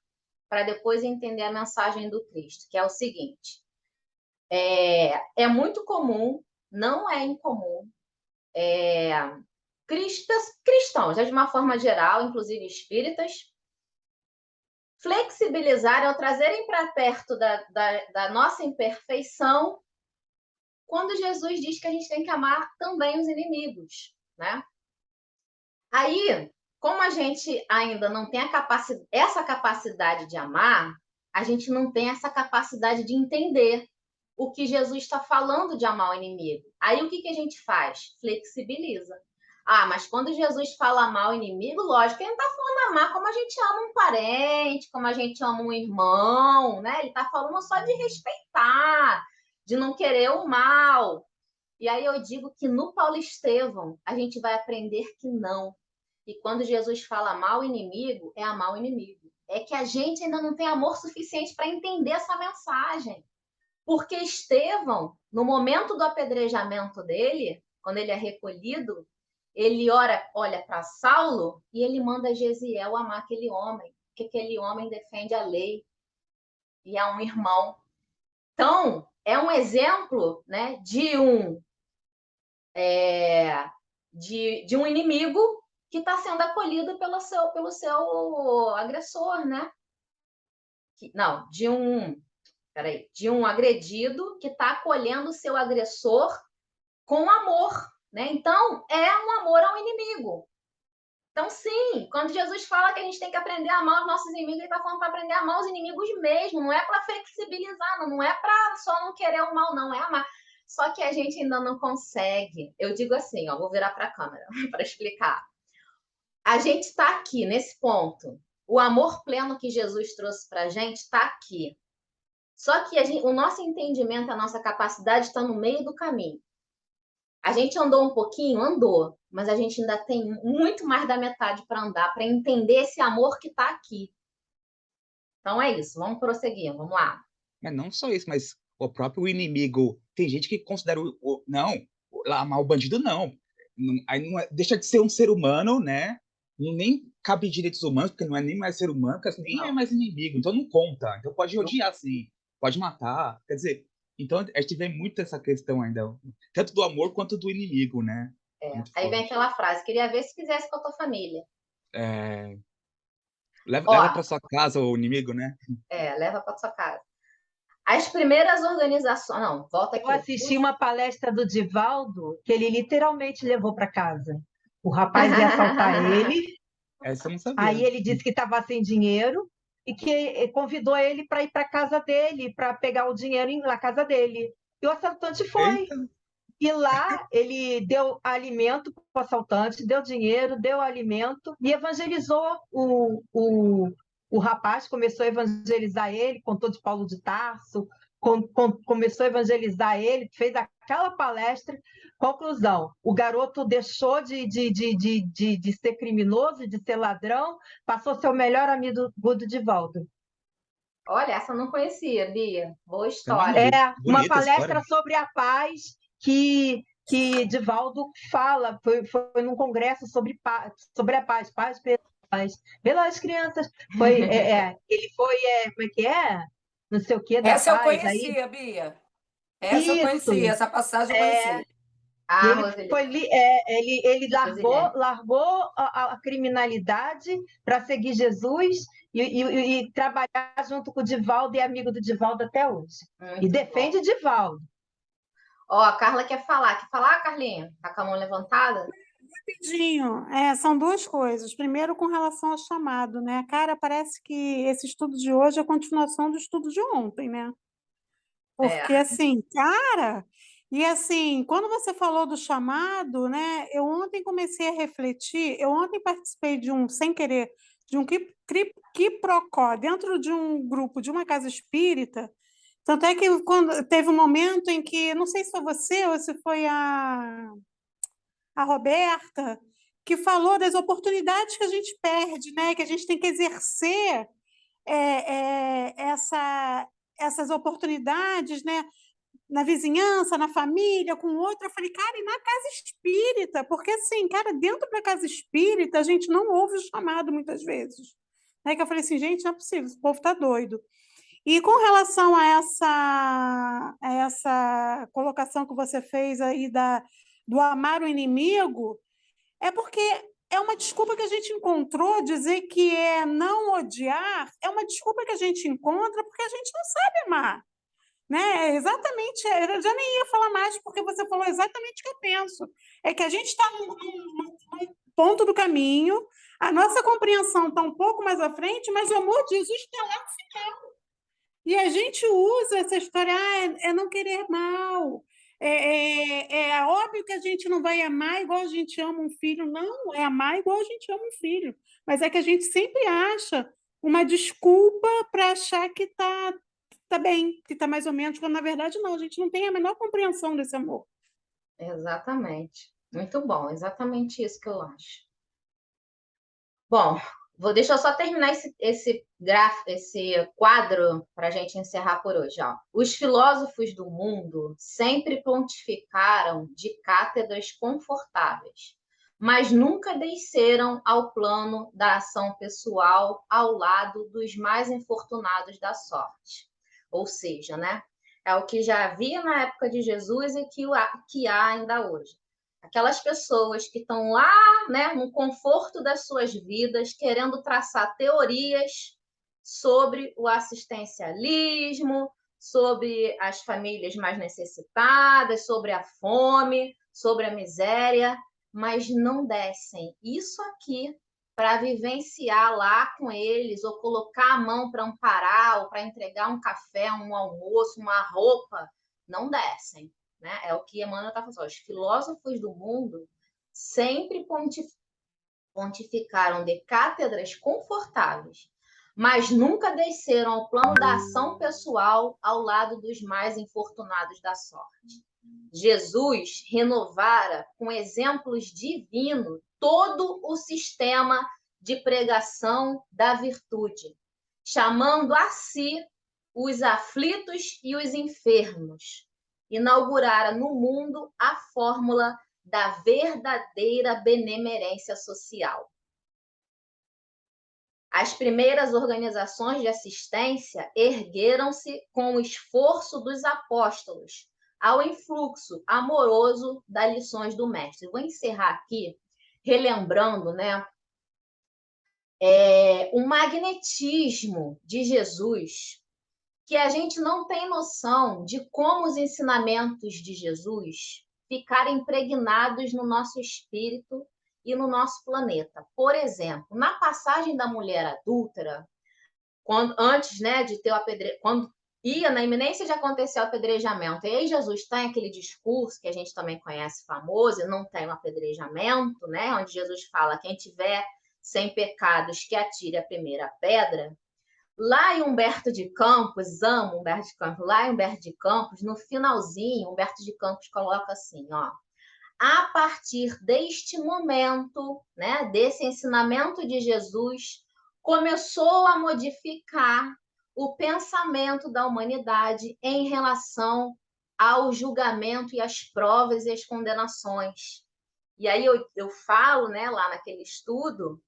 para depois entender a mensagem do Cristo, que é o seguinte: é muito comum, não é incomum, cristãos, de uma forma geral, inclusive espíritas, flexibilizarem ou trazerem para perto da nossa imperfeição quando Jesus diz que a gente tem que amar também os inimigos, né? Aí, como a gente ainda não tem essa capacidade de amar, a gente não tem essa capacidade de entender o que Jesus está falando de amar o inimigo. Aí o que a gente faz? Flexibiliza. Ah, mas quando Jesus fala amar o inimigo, lógico, ele não está falando amar como a gente ama um parente, como a gente ama um irmão, né? Ele está falando só de respeitar, de não querer o mal. E aí eu digo que no Paulo Estevão a gente vai aprender que não. E quando Jesus fala amar o inimigo, é amar o inimigo. É que a gente ainda não tem amor suficiente para entender essa mensagem. Porque Estevão, no momento do apedrejamento dele, quando ele é recolhido, ele olha para Saulo e ele manda Gesiel amar aquele homem, porque aquele homem defende a lei e é um irmão. Então, é um exemplo, né, de um inimigo que está sendo acolhido pelo seu agressor, né? Não, de um agredido que está acolhendo o seu agressor com amor, né? Então, é um amor ao inimigo. Então, sim, quando Jesus fala que a gente tem que aprender a amar os nossos inimigos, ele está falando para aprender a amar os inimigos mesmo, não é para flexibilizar, não é para só não querer o mal, não, é amar. Só que a gente ainda não consegue. Eu digo assim, ó, vou virar para a câmera para explicar. A gente está aqui nesse ponto. O amor pleno que Jesus trouxe para a gente está aqui. Só que o nosso entendimento, a nossa capacidade está no meio do caminho. A gente andou um pouquinho, andou, mas a gente ainda tem muito mais da metade para andar, para entender esse amor que está aqui. Então é isso, vamos prosseguir, vamos lá. Mas não só isso, mas o próprio inimigo. Tem gente que considera não, amar o bandido não. Aí não deixa de ser um ser humano, né? Nem cabe direitos humanos, porque não é nem mais ser humano, porque nem é mais inimigo, então não conta. Então pode odiar, sim, pode matar. Quer dizer, então a gente vê muito essa questão ainda, tanto do amor quanto do inimigo, né? Aí vem aquela frase, queria ver se fizesse com a tua família. Leva para sua casa o inimigo, né? Leva para sua casa. As primeiras organizações... Não, volta aqui. Eu assisti uma palestra do Divaldo que ele literalmente levou para casa. O rapaz ia assaltar ele. Essa eu não sabia. Aí ele disse que estava sem dinheiro e que convidou ele para ir para a casa dele, para pegar o dinheiro na casa dele. E o assaltante foi. Eita. E lá ele deu alimento para o assaltante, deu dinheiro, deu alimento e evangelizou o rapaz, começou a evangelizar ele, contou de Paulo de Tarso, começou a evangelizar ele, fez aquela palestra. Conclusão: o garoto deixou de ser criminoso, de ser ladrão, passou a ser o melhor amigo do Divaldo. Olha, essa eu não conhecia, Bia. Boa história. Uma palestra sobre a paz que Divaldo fala, foi num congresso sobre a paz pelas crianças. Ele foi, como é que é? Não sei o que, da essa paz. Eu conhecia, aí... Bia. Essa eu conhecia, essa passagem eu conhecia. Ele largou a criminalidade para seguir Jesus e trabalhar junto com o Divaldo e é amigo do Divaldo até hoje. E defende Divaldo. Ó, a Carla quer falar. Quer falar, Carlinha? Tá com a mão levantada? Rapidinho. São duas coisas. Primeiro, com relação ao chamado, né? Cara, parece que esse estudo de hoje é a continuação do estudo de ontem, né? Porque, assim, cara... E, assim, quando você falou do chamado, né? Eu ontem comecei a refletir, eu ontem participei sem querer, de um quiprocó dentro de um grupo, de uma casa espírita. Tanto é que quando teve um momento em que, não sei se foi você ou se foi a Roberta, que falou das oportunidades que a gente perde, né? Que a gente tem que exercer essas oportunidades, né? Na vizinhança, na família, com outro. Eu falei, cara, e na casa espírita? Porque, assim, cara, dentro da casa espírita, a gente não ouve o chamado muitas vezes. Aí que eu falei assim, gente, não é possível, esse povo está doido. E com relação a essa colocação que você fez aí do amar o inimigo, é porque é uma desculpa que a gente encontrou, dizer que é não odiar, é uma desculpa que a gente encontra porque a gente não sabe amar. né? Exatamente, eu já nem ia falar mais, porque você falou exatamente o que eu penso. É que a gente está num ponto do caminho, a nossa compreensão está um pouco mais à frente, mas o amor de Jesus está lá no final. E a gente usa essa história, é não querer mal. É óbvio que a gente não vai amar igual a gente ama um filho, não, é amar igual a gente ama um filho. Mas é que a gente sempre acha uma desculpa para achar que tá bem, que tá mais ou menos, quando na verdade não, a gente não tem a menor compreensão desse amor. Exatamente. Muito bom, exatamente isso que eu acho. Bom, deixa eu só terminar esse quadro para a gente encerrar por hoje. Ó. Os filósofos do mundo sempre pontificaram de cátedras confortáveis, mas nunca desceram ao plano da ação pessoal ao lado dos mais infortunados da sorte. Ou seja, né? É o que já havia na época de Jesus e que há ainda hoje. Aquelas pessoas que estão lá, né, no conforto das suas vidas, querendo traçar teorias sobre o assistencialismo, sobre as famílias mais necessitadas, sobre a fome, sobre a miséria, mas não descem isso aqui para vivenciar lá com eles, ou colocar a mão para amparar, ou para entregar um café, um almoço, uma roupa, não descem. Né? É o que Emmanuel está falando. Os filósofos do mundo sempre pontificaram de cátedras confortáveis, mas nunca desceram ao plano da ação pessoal ao lado dos mais infortunados da sorte. Jesus renovara com exemplos divinos todo o sistema de pregação da virtude, chamando a si os aflitos e os enfermos. Inaugurara no mundo a fórmula da verdadeira benemerência social. As primeiras organizações de assistência ergueram-se com o esforço dos apóstolos, ao influxo amoroso das lições do mestre. Vou encerrar aqui relembrando, né, o magnetismo de Jesus, que a gente não tem noção de como os ensinamentos de Jesus ficaram impregnados no nosso espírito e no nosso planeta. Por exemplo, na passagem da mulher adúltera, antes, né, de ter o apedrejamento, quando ia na iminência de acontecer o apedrejamento, e aí Jesus tem aquele discurso que a gente também conhece famoso, e não tem um apedrejamento, né, onde Jesus fala, quem tiver sem pecados que atire a primeira pedra. Lá em Humberto de Campos, amo Humberto de Campos, lá em Humberto de Campos, no finalzinho, Humberto de Campos coloca assim, ó, a partir deste momento, né, desse ensinamento de Jesus, começou a modificar o pensamento da humanidade em relação ao julgamento e às provas e às condenações. E aí eu falo, né, lá naquele estudo,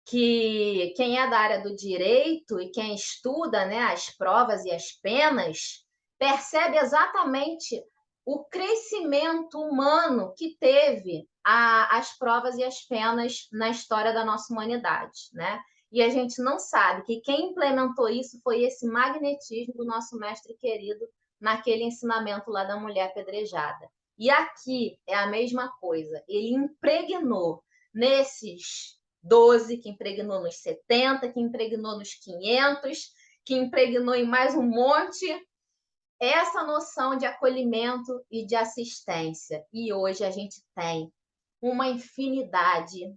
que quem é da área do direito e quem estuda, né, as provas e as penas, percebe exatamente o crescimento humano que teve as provas e as penas na história da nossa humanidade, né? E a gente não sabe que quem implementou isso foi esse magnetismo do nosso mestre querido naquele ensinamento lá da mulher apedrejada. E aqui é a mesma coisa. Ele impregnou nesses 12, que impregnou nos 70, que impregnou nos 500, que impregnou em mais um monte, essa noção de acolhimento e de assistência. E hoje a gente tem uma infinidade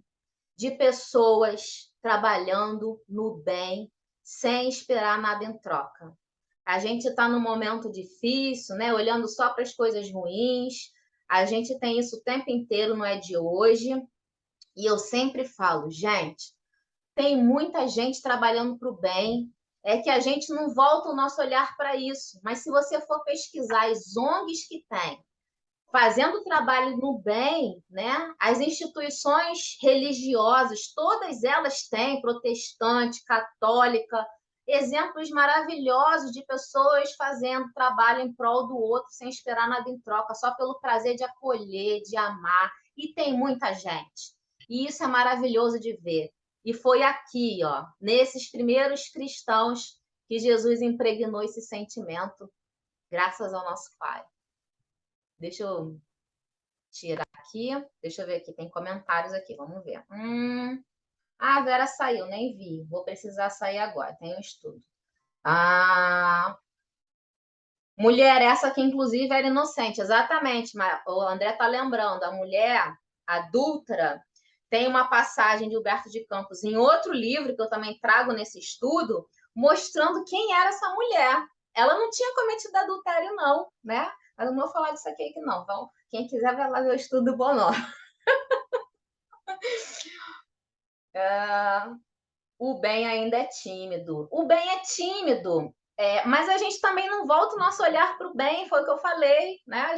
de pessoas trabalhando no bem, sem esperar nada em troca. A gente está num momento difícil, né? Olhando só para as coisas ruins, a gente tem isso o tempo inteiro, não é de hoje. E eu sempre falo, gente, tem muita gente trabalhando para o bem, é que a gente não volta o nosso olhar para isso. Mas se você for pesquisar as ONGs que tem, fazendo trabalho no bem, né? As instituições religiosas, todas elas têm, protestante, católica, exemplos maravilhosos de pessoas fazendo trabalho em prol do outro, sem esperar nada em troca, só pelo prazer de acolher, de amar. E tem muita gente. E isso é maravilhoso de ver. E foi aqui, ó, nesses primeiros cristãos, que Jesus impregnou esse sentimento Graças ao nosso Pai. Deixa eu tirar aqui. Deixa eu ver aqui. Tem comentários aqui. Vamos ver. A Vera saiu, nem vi. Vou precisar sair agora. Tem um estudo. Mulher, essa que inclusive era inocente. Exatamente. Mas o André está lembrando. A mulher adúltera tem uma passagem de Humberto de Campos em outro livro, que eu também trago nesse estudo, mostrando quem era essa mulher. Ela não tinha cometido adultério, não, né? Mas eu não vou falar disso aqui não. Então, quem quiser vai lá ver o estudo do Bonó. O bem ainda é tímido. O bem é tímido, mas a gente também não volta o nosso olhar para o bem, foi o que eu falei, né?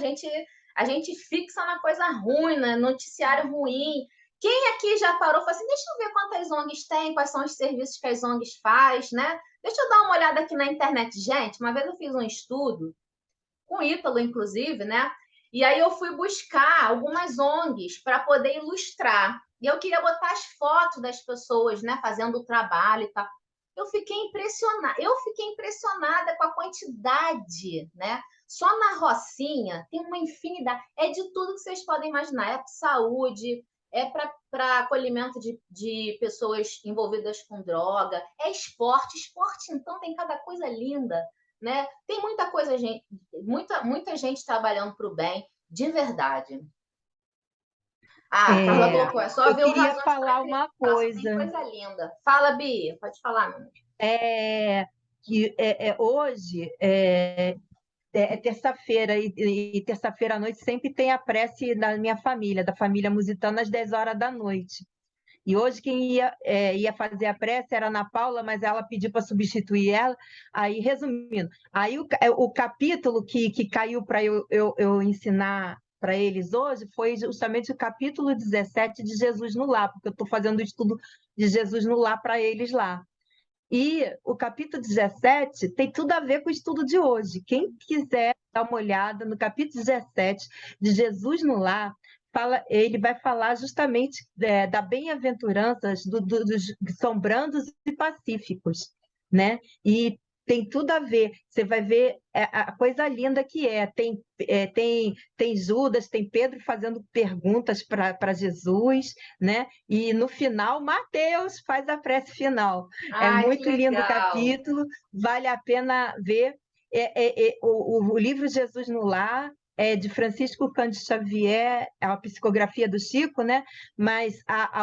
A gente fixa na coisa ruim, né? Noticiário ruim. Quem aqui já parou e falou assim, deixa eu ver quantas ONGs tem, quais são os serviços que as ONGs faz, né? Deixa eu dar uma olhada aqui na internet. Gente, uma vez eu fiz um estudo, com o Ítalo, inclusive, né? E aí eu fui buscar algumas ONGs para poder ilustrar. E eu queria botar as fotos das pessoas, né, fazendo o trabalho e tal. Eu fiquei impressionada com a quantidade, né? Só na Rocinha tem uma infinidade. É de tudo que vocês podem imaginar. É para saúde, é para acolhimento de pessoas envolvidas com droga, é esporte. Esporte, então, tem cada coisa linda, né? Tem muita coisa, muita gente trabalhando para o bem, de verdade. Carla colocou, é só ver o queria falar uma coisa. Tem coisa linda. Fala, Bia, pode falar, meu amigo. Hoje é terça-feira, e terça-feira à noite sempre tem a prece da minha família, da família Musitana, às 10 horas da noite. E hoje quem ia fazer a prece era a Ana Paula, mas ela pediu para substituir ela. Aí, resumindo, aí o capítulo que caiu para eu ensinar para eles hoje foi justamente o capítulo 17 de Jesus no Lar, porque eu estou fazendo o estudo de Jesus no Lar para eles lá. E o capítulo 17 tem tudo a ver com o estudo de hoje. Quem quiser dar uma olhada no capítulo 17 de Jesus no Lar, ele vai falar justamente da bem-aventurança dos que são brandos e pacíficos, né? E tem tudo a ver. Você vai ver a coisa linda que é. Tem Judas, tem Pedro fazendo perguntas para Jesus, né? E no final, Mateus faz a prece final. É muito lindo o capítulo, vale a pena ver. O livro Jesus no Lar é de Francisco Cândido Xavier, é uma psicografia do Chico, né? Mas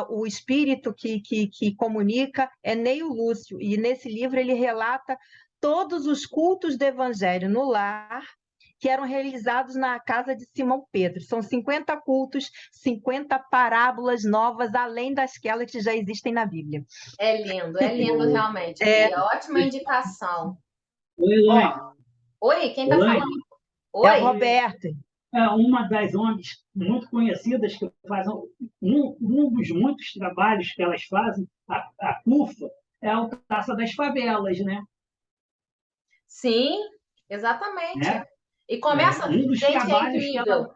o espírito que comunica é Neio Lúcio, e nesse livro ele relata todos os cultos do Evangelho no lar que eram realizados na casa de Simão Pedro. São 50 cultos, 50 parábolas novas, além daquelas que já existem na Bíblia. É lindo realmente. Ótima indicação. Oi, quem está falando? Oi. É o Roberto. É uma das ONGs muito conhecidas que fazem um dos muitos trabalhos que elas fazem, a CUFA, é o Taça das Favelas, né? Sim, exatamente. E começa, gente, é incrível.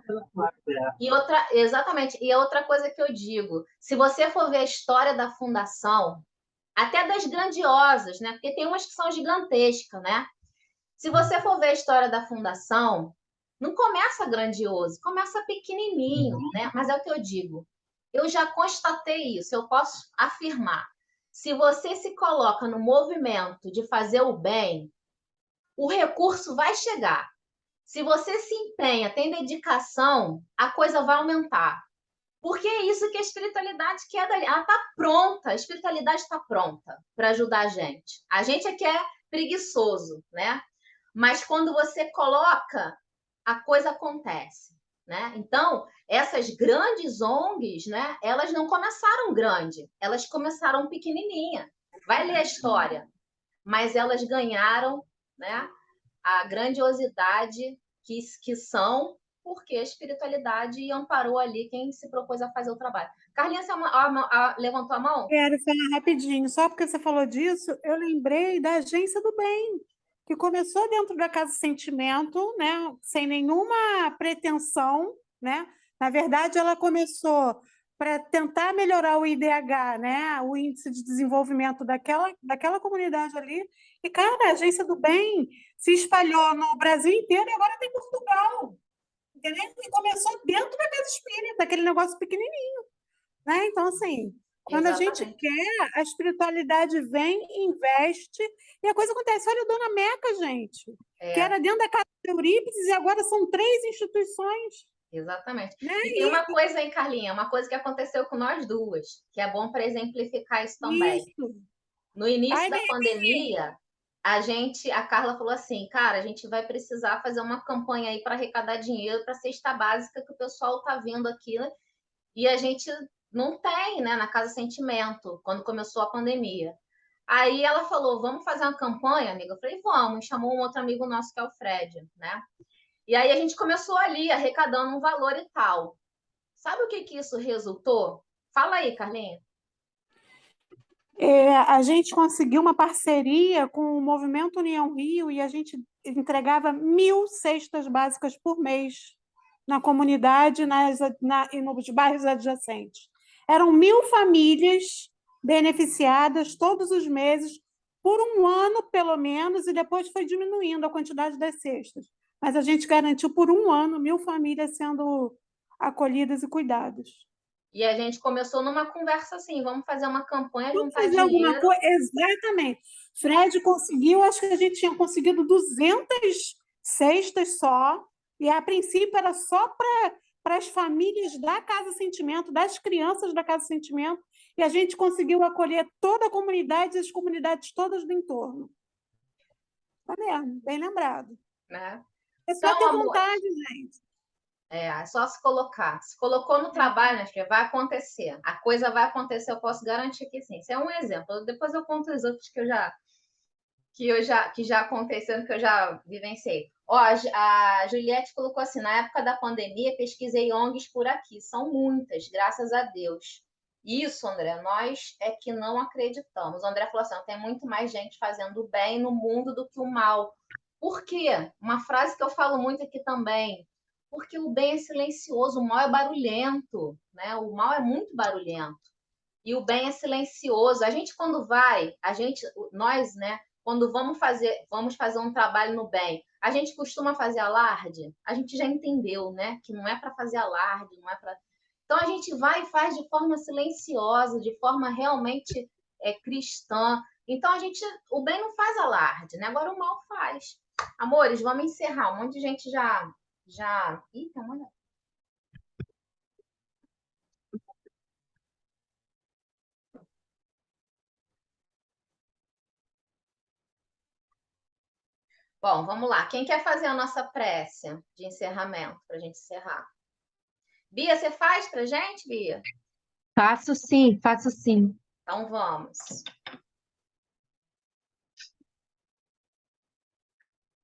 Exatamente. E outra coisa que eu digo, se você for ver a história da fundação, até das grandiosas, né? Porque tem umas que são gigantescas, né? Se você for ver a história da fundação, não começa grandioso, começa pequenininho, né? Mas é o que eu digo. Eu já constatei isso, eu posso afirmar. Se você se coloca no movimento de fazer o bem, o recurso vai chegar. Se você se empenha, tem dedicação, a coisa vai aumentar. Porque é isso que a espiritualidade quer. Ela está pronta, a espiritualidade está pronta para ajudar a gente. A gente é que é preguiçoso, né? Mas quando você coloca, a coisa acontece, né? Então, essas grandes ONGs, né? Elas não começaram grande, elas começaram pequenininha. Vai ler a história. Mas elas ganharam, né, a grandiosidade que são, porque a espiritualidade amparou ali quem se propôs a fazer o trabalho. Carlinha, você levantou a mão? Quero falar rapidinho, só porque você falou disso, eu lembrei da Agência do Bem, que começou dentro da Casa Sentimento, né, sem nenhuma pretensão, né? Na verdade, ela começou para tentar melhorar o IDH, né? O índice de desenvolvimento daquela comunidade ali. E, cara, a Agência do Bem se espalhou no Brasil inteiro e agora tem Portugal. Entendeu? E começou dentro da casa espírita, aquele negócio pequenininho. Né? Então, assim, quando a gente quer, a espiritualidade vem, investe, e a coisa acontece. Olha a Dona Meca, gente, que era dentro da casa de Eurípides, e agora são 3 instituições. Exatamente. Né? E tem uma coisa aí, Carlinha, uma coisa que aconteceu com nós duas, que é bom para exemplificar isso também. Isso. No início da pandemia, a Carla falou assim, cara, a gente vai precisar fazer uma campanha aí para arrecadar dinheiro para a cesta básica que o pessoal está vendo aqui, né? E a gente não tem, né, na Casa Sentimento, quando começou a pandemia. Aí ela falou, vamos fazer uma campanha, amiga? Eu falei, vamos. Chamou um outro amigo nosso, que é o Fred, né? E aí a gente começou ali, arrecadando um valor e tal. Sabe o que isso resultou? Fala aí, Carlinha. A gente conseguiu uma parceria com o Movimento União Rio e a gente entregava 1.000 cestas básicas por mês na comunidade e nos bairros adjacentes. Eram 1.000 famílias beneficiadas todos os meses, por um ano, pelo menos, e depois foi diminuindo a quantidade das cestas. Mas a gente garantiu por um ano 1.000 famílias sendo acolhidas e cuidadas. E a gente começou numa conversa assim, vamos fazer uma campanha, vamos fazer dinheiro. Alguma coisa. Exatamente. Fred conseguiu, acho que a gente tinha conseguido 200 cestas só, e a princípio era só para as famílias da Casa Sentimento, das crianças da Casa Sentimento, e a gente conseguiu acolher toda a comunidade e as comunidades todas do entorno. Tá mesmo, bem lembrado. Né? É só ter vontade, gente. É só se colocar. Se colocou no trabalho, né, filha, vai acontecer. A coisa vai acontecer, eu posso garantir que sim. Isso é um exemplo. Depois eu conto os outros que já aconteceram, que eu já vivenciei. Ó, a Juliette colocou assim, na época da pandemia, pesquisei ONGs por aqui. São muitas, graças a Deus. Isso, André, nós é que não acreditamos. O André falou assim, tem muito mais gente fazendo o bem no mundo do que o mal. Por quê? Uma frase que eu falo muito aqui também. Porque o bem é silencioso, o mal é barulhento, né? O mal é muito barulhento. E o bem é silencioso. A gente, quando vai, nós, né, quando vamos fazer um trabalho no bem, a gente costuma fazer alarde? A gente já entendeu, né? Que não é para fazer alarde, não é para. Então a gente vai e faz de forma silenciosa, de forma realmente cristã. Então o bem não faz alarde, né? Agora o mal faz. Amores, vamos encerrar. Um monte de gente já. Ih, tá molhado. Bom, vamos lá. Quem quer fazer a nossa prece de encerramento para a gente encerrar? Bia, você faz para a gente, Bia? Faço sim, faço sim. Então vamos.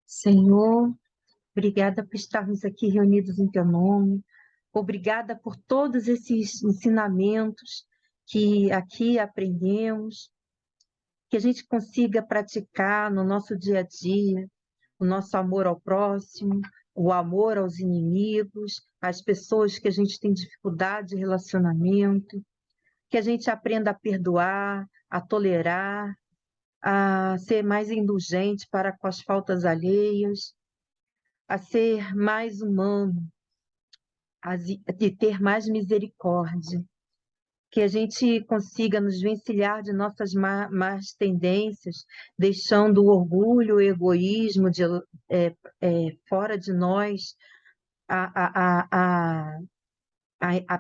Senhor, obrigada por estarmos aqui reunidos em teu nome. Obrigada por todos esses ensinamentos que aqui aprendemos, que a gente consiga praticar no nosso dia a dia, o nosso amor ao próximo, o amor aos inimigos, às pessoas que a gente tem dificuldade de relacionamento, que a gente aprenda a perdoar, a tolerar, a ser mais indulgente para com as faltas alheias, a ser mais humano, de ter mais misericórdia, que a gente consiga nos vencilhar de nossas más tendências, deixando o orgulho, o egoísmo fora de nós, a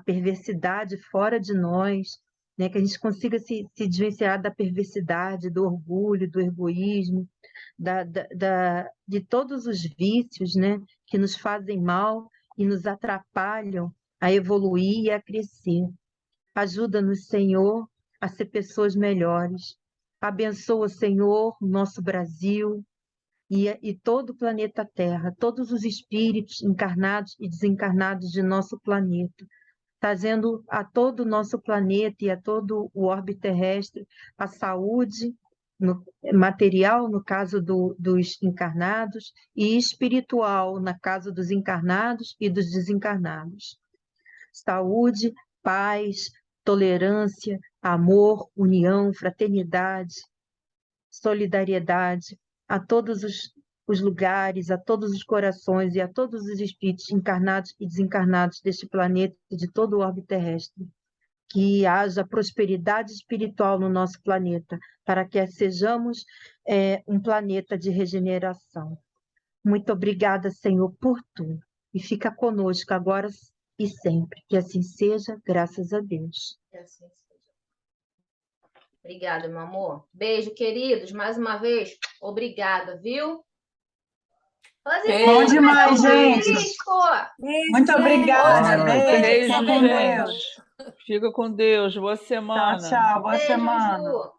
perversidade fora de nós, né? Que a gente consiga se desvencilhar da perversidade, do orgulho, do egoísmo, de todos os vícios, né? Que nos fazem mal e nos atrapalham a evoluir e a crescer. Ajuda-nos, Senhor, a ser pessoas melhores. Abençoa, Senhor, o nosso Brasil e todo o planeta Terra, todos os espíritos encarnados e desencarnados de nosso planeta, trazendo a todo o nosso planeta e a todo o orbe terrestre a saúde material, no caso dos encarnados, e espiritual, no caso dos encarnados e dos desencarnados. Saúde, paz, tolerância, amor, união, fraternidade, solidariedade a todos os lugares, a todos os corações e a todos os espíritos encarnados e desencarnados deste planeta e de todo o orbe terrestre. Que haja prosperidade espiritual no nosso planeta, para que sejamos um planeta de regeneração. Muito obrigada, Senhor, por tudo. E fica conosco agora e sempre. Que assim seja, graças a Deus. Que assim seja. Obrigada, meu amor. Beijo, queridos. Mais uma vez, obrigada, viu? Bom demais, gente. Muito obrigada. Beijo, Beijo. Fica com Deus. Fica com Deus. Boa semana. Tchau, tchau. Boa Beijo, semana. Ju.